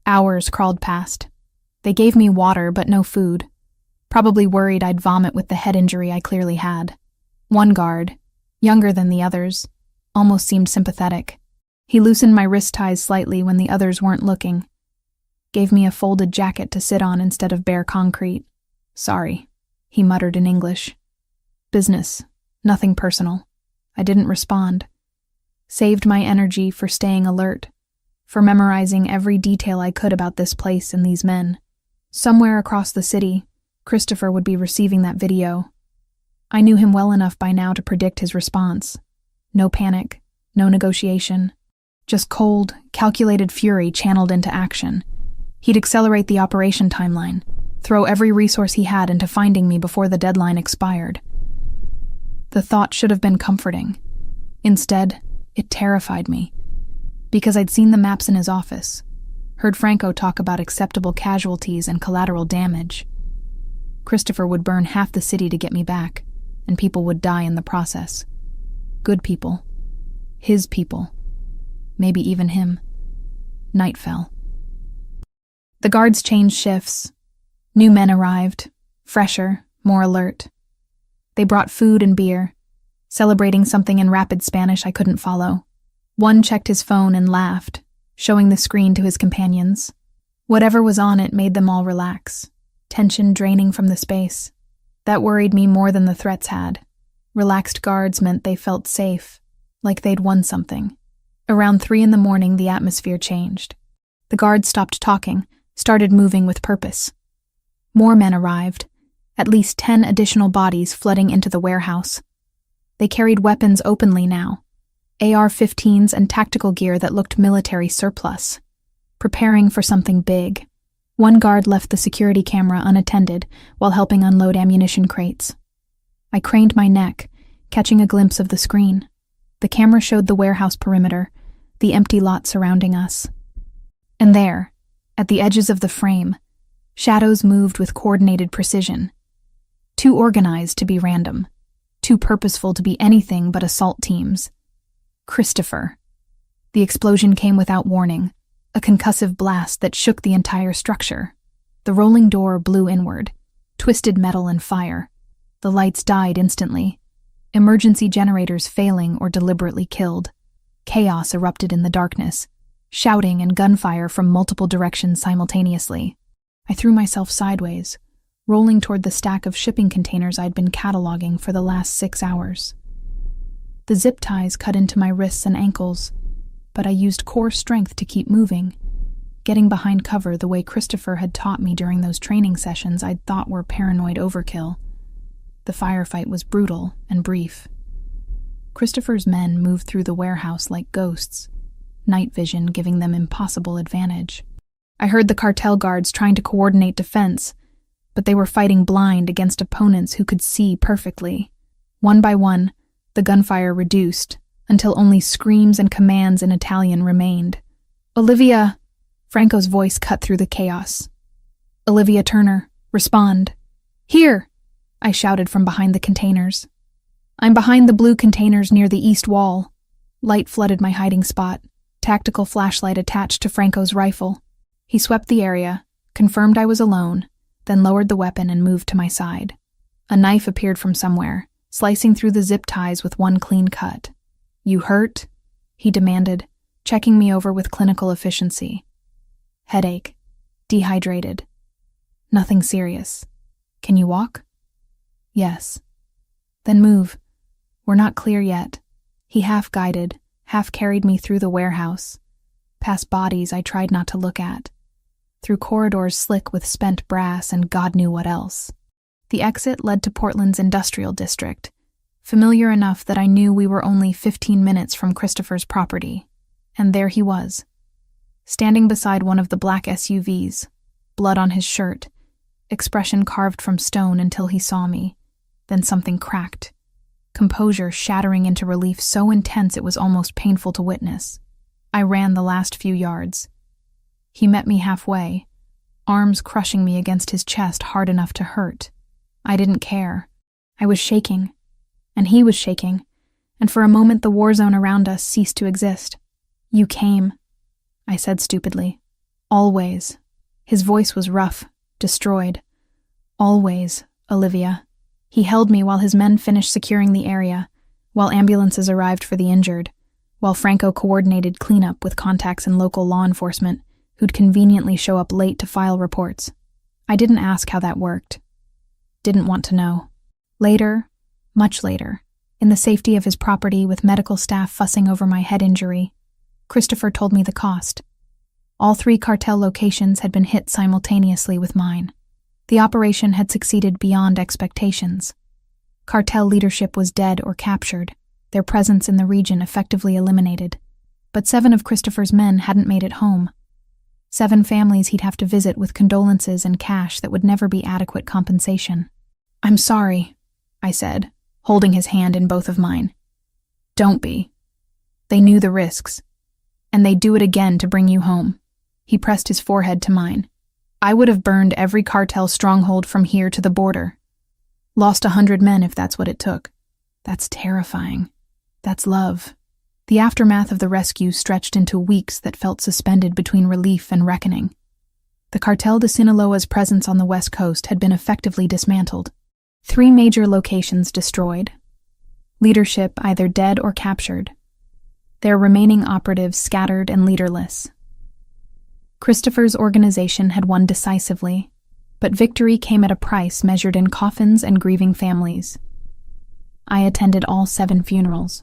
Hours crawled past. They gave me water, but no food. Probably worried I'd vomit with the head injury I clearly had. One guard, younger than the others, almost seemed sympathetic. He loosened my wrist ties slightly when the others weren't looking. Gave me a folded jacket to sit on instead of bare concrete. Sorry, he muttered in English. Business, nothing personal. I didn't respond. Saved my energy for staying alert, for memorizing every detail I could about this place and these men. Somewhere across the city, Christopher would be receiving that video. I knew him well enough by now to predict his response. No panic, no negotiation. Just cold, calculated fury channeled into action. He'd accelerate the operation timeline, throw every resource he had into finding me before the deadline expired. The thought should have been comforting. Instead, it terrified me. Because I'd seen the maps in his office, heard Franco talk about acceptable casualties and collateral damage. Christopher would burn half the city to get me back, and people would die in the process. Good people. His people. Maybe even him. Night fell. The guards changed shifts. New men arrived, fresher, more alert. They brought food and beer, celebrating something in rapid Spanish I couldn't follow. One checked his phone and laughed, showing the screen to his companions. Whatever was on it made them all relax, tension draining from the space. That worried me more than the threats had. Relaxed guards meant they felt safe, like they'd won something. Around 3 a.m, the atmosphere changed. The guards stopped talking, started moving with purpose. More men arrived, at least 10 additional bodies flooding into the warehouse. They carried weapons openly now, AR-15s and tactical gear that looked military surplus, preparing for something big. One guard left the security camera unattended while helping unload ammunition crates. I craned my neck, catching a glimpse of the screen. The camera showed the warehouse perimeter, the empty lot surrounding us. And there, at the edges of the frame, shadows moved with coordinated precision. Too organized to be random, too purposeful to be anything but assault teams. Christopher. The explosion came without warning, a concussive blast that shook the entire structure. The rolling door blew inward, twisted metal and fire. The lights died instantly, emergency generators failing or deliberately killed. Chaos erupted in the darkness, shouting and gunfire from multiple directions simultaneously. I threw myself sideways, rolling toward the stack of shipping containers I'd been cataloging for the last 6 hours. The zip ties cut into my wrists and ankles, but I used core strength to keep moving, getting behind cover the way Christopher had taught me during those training sessions I'd thought were paranoid overkill. The firefight was brutal and brief. Christopher's men moved through the warehouse like ghosts, night vision giving them impossible advantage. I heard the cartel guards trying to coordinate defense, but they were fighting blind against opponents who could see perfectly. One by one, the gunfire reduced, until only screams and commands in Italian remained. "Olivia!" Franco's voice cut through the chaos. "Olivia Turner, respond." "Here!" I shouted from behind the containers. "I'm behind the blue containers near the east wall." Light flooded my hiding spot, tactical flashlight attached to Franco's rifle. He swept the area, confirmed I was alone, then lowered the weapon and moved to my side. A knife appeared from somewhere, slicing through the zip ties with one clean cut. "You hurt?" he demanded, checking me over with clinical efficiency. Headache. Dehydrated. Nothing serious. Can you walk? Yes. Then move. We're not clear yet. He half-guided, half-carried me through the warehouse, past bodies I tried not to look at, through corridors slick with spent brass and God knew what else. The exit led to Portland's industrial district, familiar enough that I knew we were only 15 minutes from Christopher's property. And there he was, standing beside one of the black SUVs, blood on his shirt, expression carved from stone until he saw me. Then something cracked, composure shattering into relief so intense it was almost painful to witness. I ran the last few yards. He met me halfway, arms crushing me against his chest hard enough to hurt. I didn't care. I was shaking, and he was shaking, and for a moment the war zone around us ceased to exist. You came, I said stupidly. Always. His voice was rough, destroyed. Always, Olivia. He held me while his men finished securing the area, while ambulances arrived for the injured, while Franco coordinated cleanup with contacts in local law enforcement who'd conveniently show up late to file reports. I didn't ask how that worked. Didn't want to know. Later, much later, in the safety of his property with medical staff fussing over my head injury, Christopher told me the cost. All 3 cartel locations had been hit simultaneously with mine. The operation had succeeded beyond expectations. Cartel leadership was dead or captured, their presence in the region effectively eliminated. But 7 of Christopher's men hadn't made it home. 7 families he'd have to visit with condolences and cash that would never be adequate compensation. I'm sorry, I said, holding his hand in both of mine. Don't be. They knew the risks. And they'd do it again to bring you home. He pressed his forehead to mine. I would have burned every cartel stronghold from here to the border. Lost 100 men if that's what it took. That's terrifying. That's love. The aftermath of the rescue stretched into weeks that felt suspended between relief and reckoning. The Cartel de Sinaloa's presence on the West Coast had been effectively dismantled. 3 major locations destroyed. Leadership either dead or captured. Their remaining operatives scattered and leaderless. Christopher's organization had won decisively, but victory came at a price measured in coffins and grieving families. I attended all 7 funerals.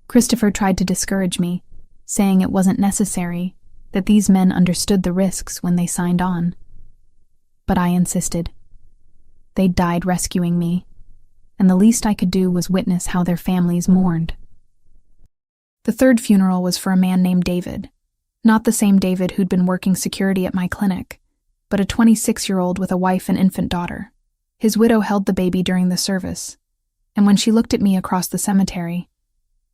Christopher tried to discourage me, saying it wasn't necessary, that these men understood the risks when they signed on. But I insisted. They died rescuing me, and the least I could do was witness how their families mourned. The 3rd funeral was for a man named David. Not the same David who'd been working security at my clinic, but a 26-year-old with a wife and infant daughter. His widow held the baby during the service, and when she looked at me across the cemetery,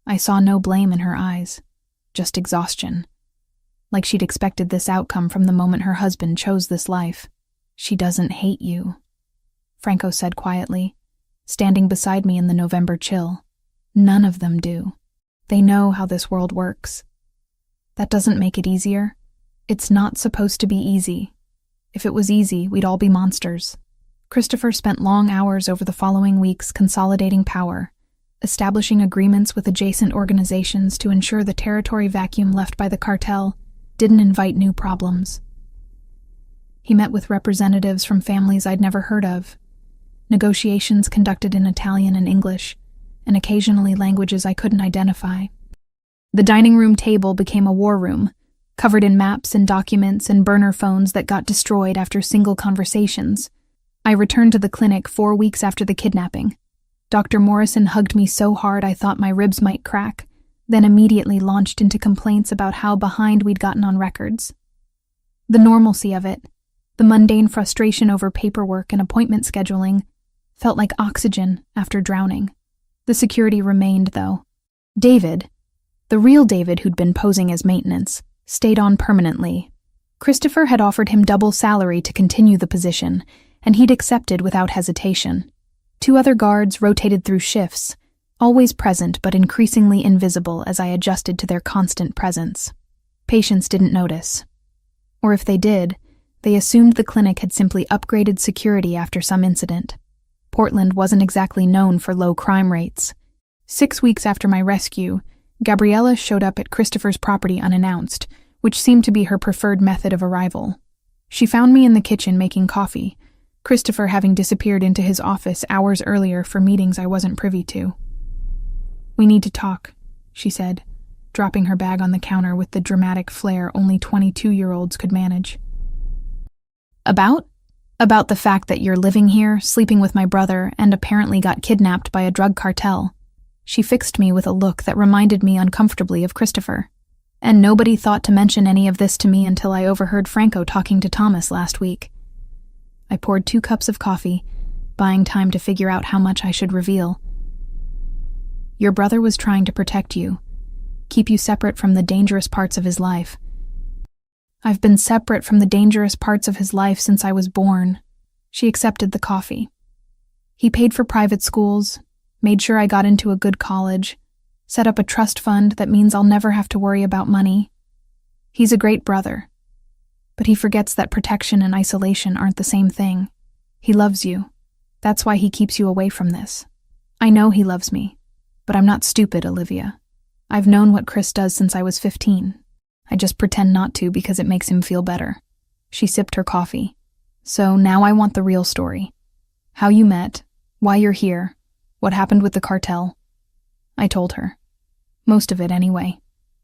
I saw no blame in her eyes, just exhaustion. Like she'd expected this outcome from the moment her husband chose this life. She doesn't hate you, Franco said quietly, standing beside me in the November chill. None of them do. They know how this world works. That doesn't make it easier. It's not supposed to be easy. If it was easy, we'd all be monsters. Christopher spent long hours over the following weeks consolidating power, establishing agreements with adjacent organizations to ensure the territory vacuum left by the cartel didn't invite new problems. He met with representatives from families I'd never heard of, negotiations conducted in Italian and English, and occasionally languages I couldn't identify. The dining room table became a war room, covered in maps and documents and burner phones that got destroyed after single conversations. I returned to the clinic 4 weeks after the kidnapping. Dr. Morrison hugged me so hard I thought my ribs might crack, then immediately launched into complaints about how behind we'd gotten on records. The normalcy of it, the mundane frustration over paperwork and appointment scheduling, felt like oxygen after drowning. The security remained, though. David, the real David who'd been posing as maintenance, stayed on permanently. Christopher had offered him double salary to continue the position, and he'd accepted without hesitation. 2 other guards rotated through shifts, always present but increasingly invisible as I adjusted to their constant presence. Patients didn't notice. Or if they did, they assumed the clinic had simply upgraded security after some incident. Portland wasn't exactly known for low crime rates. 6 weeks after my rescue, Gabriella showed up at Christopher's property unannounced, which seemed to be her preferred method of arrival. She found me in the kitchen making coffee, Christopher having disappeared into his office hours earlier for meetings I wasn't privy to. "We need to talk," she said, dropping her bag on the counter with the dramatic flair only 22-year-olds could manage. About? About the fact that you're living here, sleeping with my brother, and apparently got kidnapped by a drug cartel. She fixed me with a look that reminded me uncomfortably of Christopher. And nobody thought to mention any of this to me until I overheard Franco talking to Thomas last week. I poured 2 cups of coffee, buying time to figure out how much I should reveal. Your brother was trying to protect you, keep you separate from the dangerous parts of his life. I've been separate from the dangerous parts of his life since I was born. She accepted the coffee. He paid for private schools, made sure I got into a good college, set up a trust fund that means I'll never have to worry about money. He's a great brother, but he forgets that protection and isolation aren't the same thing. He loves you. That's why he keeps you away from this. I know he loves me, but I'm not stupid, Olivia. I've known what Chris does since I was 15. I just pretend not to because it makes him feel better. She sipped her coffee. So now I want the real story. How you met, why you're here, what happened with the cartel. I told her. Most of it anyway.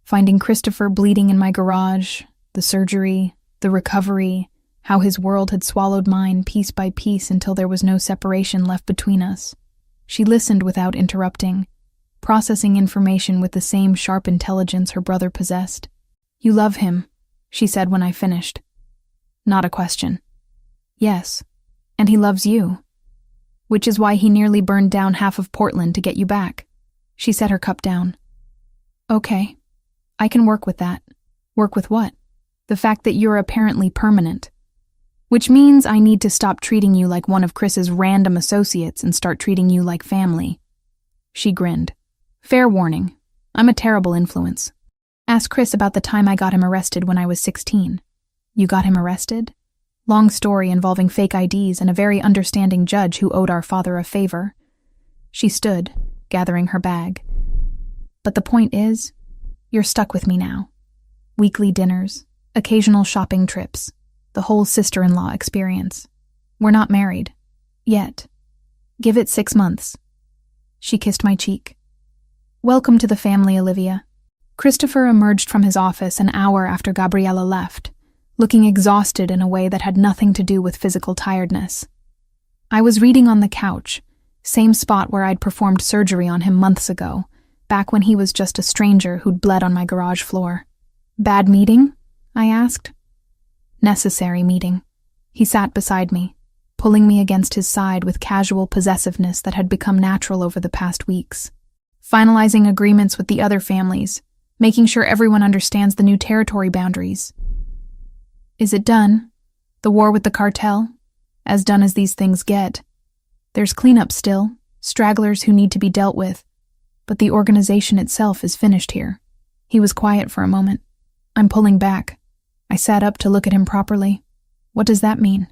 Finding Christopher bleeding in my garage, the surgery, the recovery, how his world had swallowed mine piece by piece until there was no separation left between us. She listened without interrupting, processing information with the same sharp intelligence her brother possessed. You love him, she said when I finished. Not a question. Yes, and he loves you. Which is why he nearly burned down half of Portland to get you back. She set her cup down. Okay, I can work with that. Work with what? The fact that you're apparently permanent. Which means I need to stop treating you like one of Chris's random associates and start treating you like family. She grinned. Fair warning, I'm a terrible influence. Ask Chris about the time I got him arrested when I was 16. You got him arrested? Long story involving fake IDs and a very understanding judge who owed our father a favor. She stood, gathering her bag. But the point is, you're stuck with me now. Weekly dinners, occasional shopping trips, the whole sister-in-law experience. We're not married. Yet. Give it 6 months. She kissed my cheek. Welcome to the family, Olivia. Christopher emerged from his office an hour after Gabriella left, looking exhausted in a way that had nothing to do with physical tiredness. I was reading on the couch, same spot where I'd performed surgery on him months ago, back when he was just a stranger who'd bled on my garage floor. Bad meeting? I asked. Necessary meeting. He sat beside me, pulling me against his side with casual possessiveness that had become natural over the past weeks. Finalizing agreements with the other families, making sure everyone understands the new territory boundaries. Is it done? The war with the cartel? As done as these things get. There's cleanup still, stragglers who need to be dealt with, but the organization itself is finished here. He was quiet for a moment. I'm pulling back. I sat up to look at him properly. What does that mean?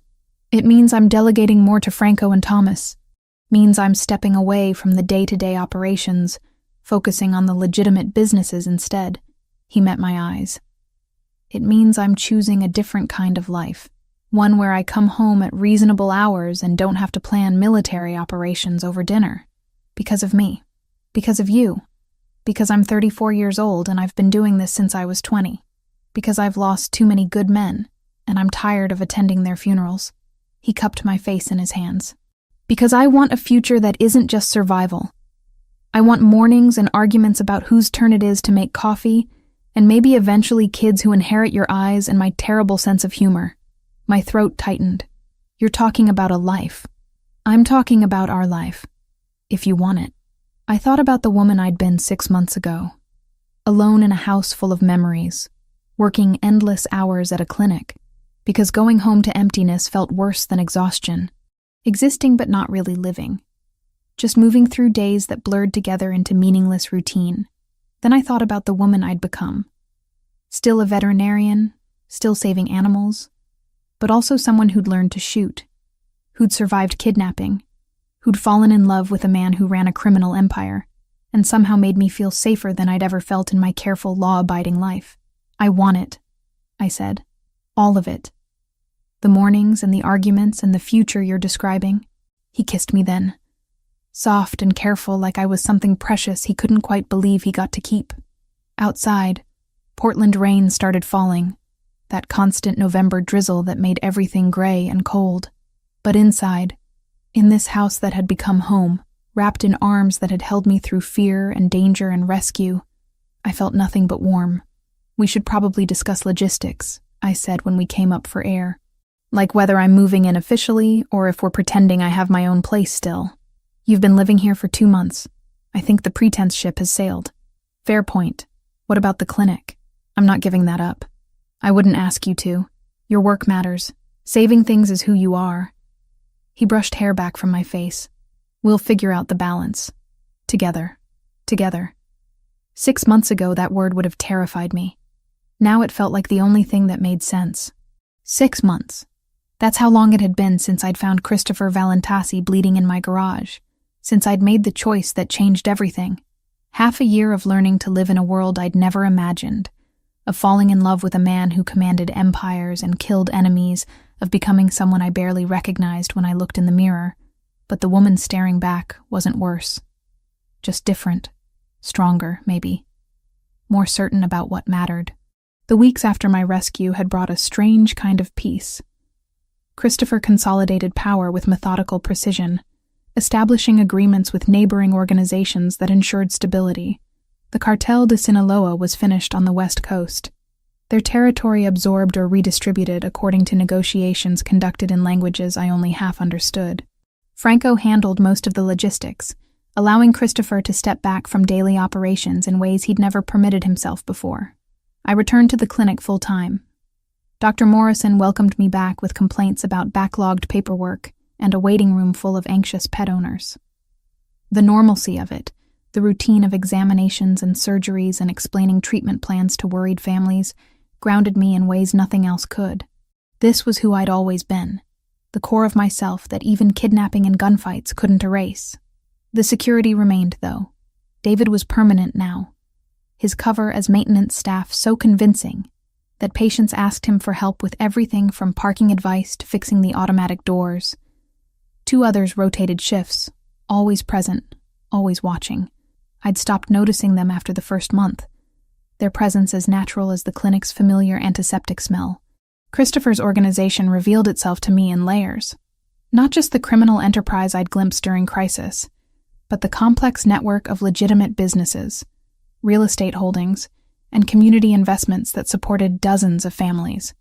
It means I'm delegating more to Franco and Thomas. Means I'm stepping away from the day-to-day operations, focusing on the legitimate businesses instead. He met my eyes. It means I'm choosing a different kind of life, one where I come home at reasonable hours and don't have to plan military operations over dinner. Because of me. Because of you. Because I'm 34 years old and I've been doing this since I was 20. Because I've lost too many good men, and I'm tired of attending their funerals. He cupped my face in his hands. Because I want a future that isn't just survival. I want mornings and arguments about whose turn it is to make coffee, and maybe eventually kids who inherit your eyes and my terrible sense of humor. My throat tightened. You're talking about a life. I'm talking about our life. If you want it. I thought about the woman I'd been 6 months ago. Alone in a house full of memories. Working endless hours at a clinic. Because going home to emptiness felt worse than exhaustion. Existing but not really living. Just moving through days that blurred together into meaningless routine. Then I thought about the woman I'd become. Still a veterinarian, still saving animals, but also someone who'd learned to shoot, who'd survived kidnapping, who'd fallen in love with a man who ran a criminal empire, and somehow made me feel safer than I'd ever felt in my careful, law-abiding life. "I want it," I said. "All of it. The mornings and the arguments and the future you're describing." He kissed me then, soft and careful, like I was something precious he couldn't quite believe he got to keep. Outside, Portland rain started falling, that constant November drizzle that made everything gray and cold. But inside, in this house that had become home, wrapped in arms that had held me through fear and danger and rescue, I felt nothing but warm. "We should probably discuss logistics," I said when we came up for air. "Like whether I'm moving in officially or if we're pretending I have my own place still. You've been living here for 2 months. I think the pretense ship has sailed." "Fair point. What about the clinic?" "I'm not giving that up. I wouldn't ask you to. Your work matters. Saving things is who you are." He brushed hair back from my face. "We'll figure out the balance. Together. Together." 6 months ago, that word would have terrified me. Now it felt like the only thing that made sense. 6 months. That's how long it had been since I'd found Christopher Valentasi bleeding in my garage, since I'd made the choice that changed everything. Half a year of learning to live in a world I'd never imagined, of falling in love with a man who commanded empires and killed enemies, of becoming someone I barely recognized when I looked in the mirror. But the woman staring back wasn't worse. Just different. Stronger, maybe. More certain about what mattered. The weeks after my rescue had brought a strange kind of peace. Christopher consolidated power with methodical precision, establishing agreements with neighboring organizations that ensured stability. The Cartel de Sinaloa was finished on the West Coast, their territory absorbed or redistributed according to negotiations conducted in languages I only half understood. Franco handled most of the logistics, allowing Christopher to step back from daily operations in ways he'd never permitted himself before. I returned to the clinic full-time. Dr. Morrison welcomed me back with complaints about backlogged paperwork and a waiting room full of anxious pet owners. The normalcy of it, the routine of examinations and surgeries and explaining treatment plans to worried families, grounded me in ways nothing else could. This was who I'd always been, the core of myself that even kidnapping and gunfights couldn't erase. The security remained, though. David was permanent now. His cover as maintenance staff so convincing that patients asked him for help with everything from parking advice to fixing the automatic doors. 2 others rotated shifts, always present, always watching. I'd stopped noticing them after the first month, their presence as natural as the clinic's familiar antiseptic smell. Christopher's organization revealed itself to me in layers. Not just the criminal enterprise I'd glimpsed during crisis, but the complex network of legitimate businesses, real estate holdings, and community investments that supported dozens of families.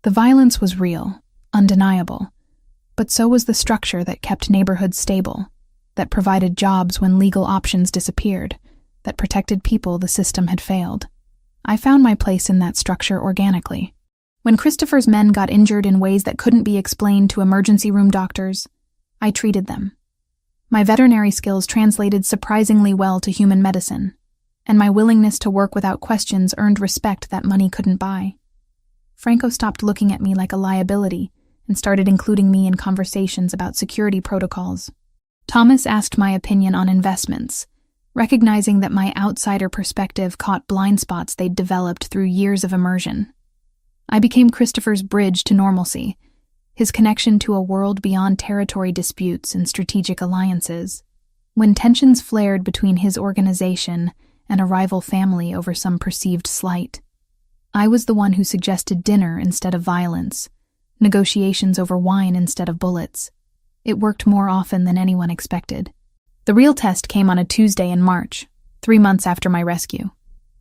The violence was real, undeniable, but so was the structure that kept neighborhoods stable, that provided jobs when legal options disappeared, that protected people the system had failed. I found my place in that structure organically. When Christopher's men got injured in ways that couldn't be explained to emergency room doctors, I treated them. My veterinary skills translated surprisingly well to human medicine, and my willingness to work without questions earned respect that money couldn't buy. Franco stopped looking at me like a liability and started including me in conversations about security protocols. Thomas asked my opinion on investments, recognizing that my outsider perspective caught blind spots they'd developed through years of immersion. I became Christopher's bridge to normalcy, his connection to a world beyond territory disputes and strategic alliances. When tensions flared between his organization and a rival family over some perceived slight, I was the one who suggested dinner instead of violence, negotiations over wine instead of bullets. It worked more often than anyone expected. The real test came on a Tuesday in March, 3 months after my rescue.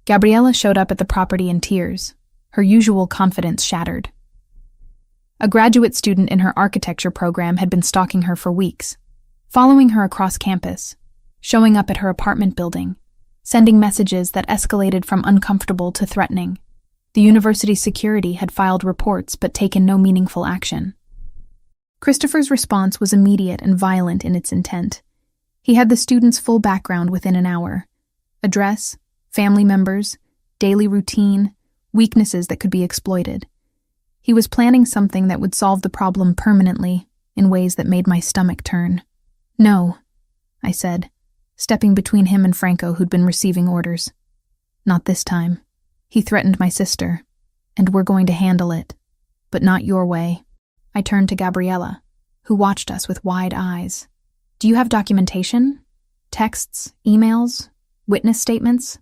Gabriela showed up at the property in tears, her usual confidence shattered. A graduate student in her architecture program had been stalking her for weeks, following her across campus, showing up at her apartment building, sending messages that escalated from uncomfortable to threatening. The university's security had filed reports but taken no meaningful action. Christopher's response was immediate and violent in its intent. He had the student's full background within an hour: address, family members, daily routine, weaknesses that could be exploited. He was planning something that would solve the problem permanently, in ways that made my stomach turn. "No," I said, stepping between him and Franco, who'd been receiving orders. Not this time. He threatened my sister, and we're going to handle it, but not your way. I turned to Gabriella, who watched us with wide eyes. Do you have documentation? Texts, emails, witness statements?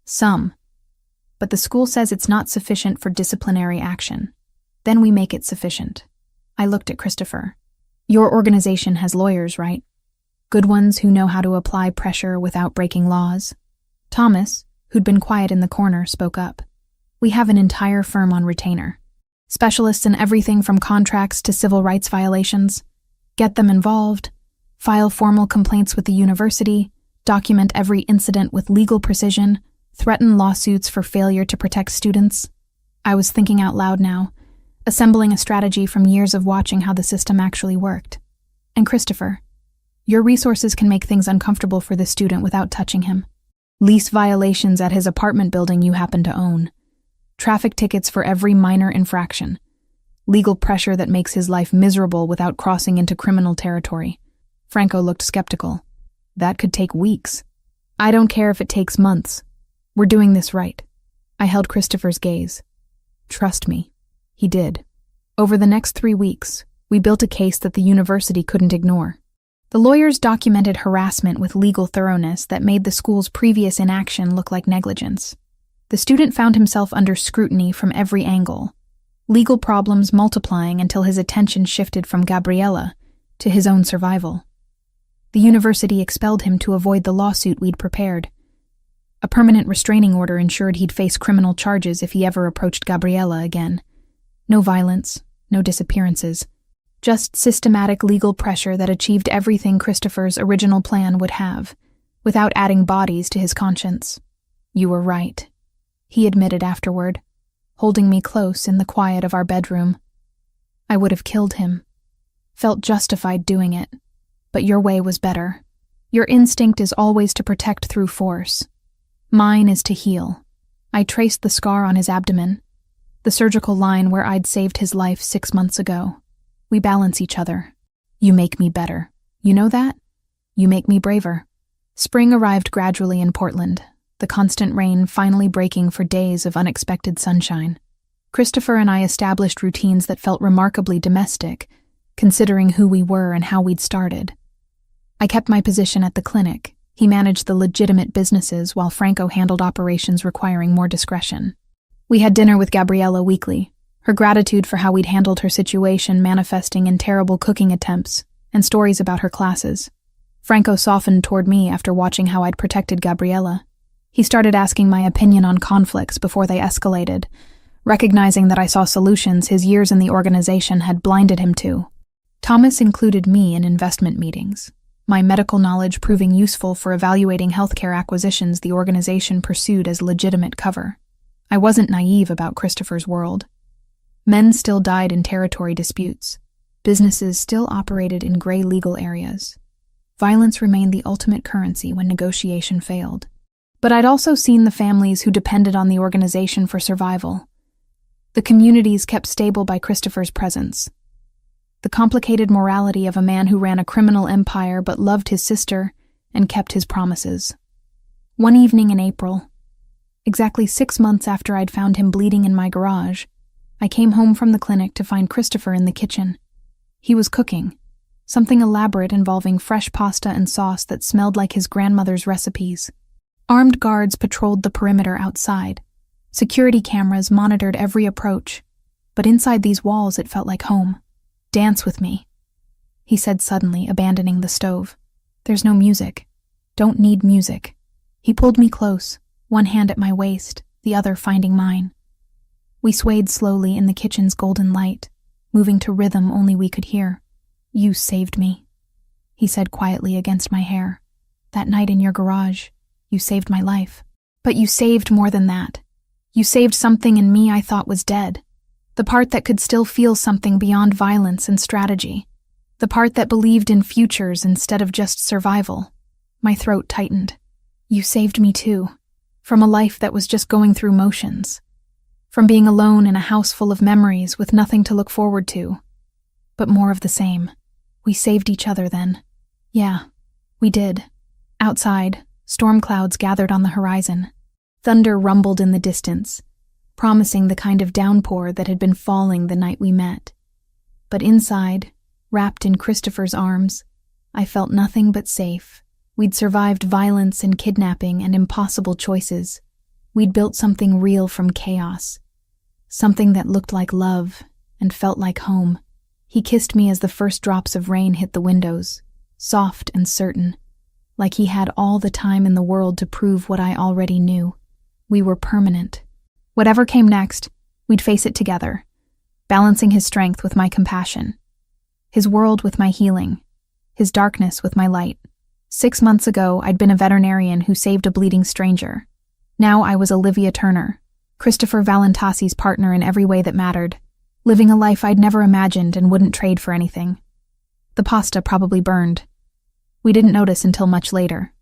Some. But the school says it's not sufficient for disciplinary action. Then we make it sufficient. I looked at Christopher. Your organization has lawyers, right? Good ones who know how to apply pressure without breaking laws. Thomas, who'd been quiet in the corner, spoke up. We have an entire firm on retainer. Specialists in everything from contracts to civil rights violations. Get them involved, file formal complaints with the university, document every incident with legal precision, threaten lawsuits for failure to protect students. I was thinking out loud now, assembling a strategy from years of watching how the system actually worked. And Christopher, your resources can make things uncomfortable for the student without touching him. Lease violations at his apartment building you happen to own. Traffic tickets for every minor infraction. Legal pressure that makes his life miserable without crossing into criminal territory. Franco looked skeptical. That could take weeks. I don't care if it takes months. We're doing this right. I held Christopher's gaze. Trust me. He did. Over the next 3 weeks, we built a case that the university couldn't ignore. The lawyers documented harassment with legal thoroughness that made the school's previous inaction look like negligence. The student found himself under scrutiny from every angle, legal problems multiplying until his attention shifted from Gabriella to his own survival. The university expelled him to avoid the lawsuit we'd prepared. A permanent restraining order ensured he'd face criminal charges if he ever approached Gabriella again. No violence, no disappearances, just systematic legal pressure that achieved everything Christopher's original plan would have, without adding bodies to his conscience. You were right, he admitted afterward, holding me close in the quiet of our bedroom. I would have killed him. Felt justified doing it. But your way was better. Your instinct is always to protect through force. Mine is to heal. I traced the scar on his abdomen, the surgical line where I'd saved his life 6 months ago. We balance each other. You make me better. You know that? You make me braver. Spring arrived gradually in Portland, the constant rain finally breaking for days of unexpected sunshine. Christopher and I established routines that felt remarkably domestic, considering who we were and how we'd started. I kept my position at the clinic. He managed the legitimate businesses while Franco handled operations requiring more discretion. We had dinner with Gabriella weekly, her gratitude for how we'd handled her situation manifesting in terrible cooking attempts and stories about her classes. Franco softened toward me after watching how I'd protected Gabriella. He started asking my opinion on conflicts before they escalated, recognizing that I saw solutions his years in the organization had blinded him to. Thomas included me in investment meetings, my medical knowledge proving useful for evaluating healthcare acquisitions the organization pursued as legitimate cover. I wasn't naive about Christopher's world. Men still died in territory disputes. Businesses still operated in gray legal areas. Violence remained the ultimate currency when negotiation failed. But I'd also seen the families who depended on the organization for survival. The communities kept stable by Christopher's presence. The complicated morality of a man who ran a criminal empire but loved his sister and kept his promises. One evening in April, exactly 6 months after I'd found him bleeding in my garage, I came home from the clinic to find Christopher in the kitchen. He was cooking, something elaborate involving fresh pasta and sauce that smelled like his grandmother's recipes. Armed guards patrolled the perimeter outside. Security cameras monitored every approach, but inside these walls it felt like home. Dance with me, he said suddenly, abandoning the stove. There's no music. Don't need music. He pulled me close, one hand at my waist, the other finding mine. We swayed slowly in the kitchen's golden light, moving to rhythm only we could hear. You saved me, he said quietly against my hair. That night in your garage, you saved my life. But you saved more than that. You saved something in me I thought was dead. The part that could still feel something beyond violence and strategy. The part that believed in futures instead of just survival. My throat tightened. You saved me too. From a life that was just going through motions. From being alone in a house full of memories with nothing to look forward to. But more of the same. We saved each other then. Yeah, we did. Outside, storm clouds gathered on the horizon. Thunder rumbled in the distance, promising the kind of downpour that had been falling the night we met. But inside, wrapped in Christopher's arms, I felt nothing but safe. We'd survived violence and kidnapping and impossible choices. We'd built something real from chaos. Something that looked like love and felt like home. He kissed me as the first drops of rain hit the windows, soft and certain, like he had all the time in the world to prove what I already knew. We were permanent. Whatever came next, we'd face it together, balancing his strength with my compassion, his world with my healing, his darkness with my light. 6 months ago, I'd been a veterinarian who saved a bleeding stranger. Now I was Olivia Turner, Christopher Valentasi's partner in every way that mattered, living a life I'd never imagined and wouldn't trade for anything. The pasta probably burned. We didn't notice until much later.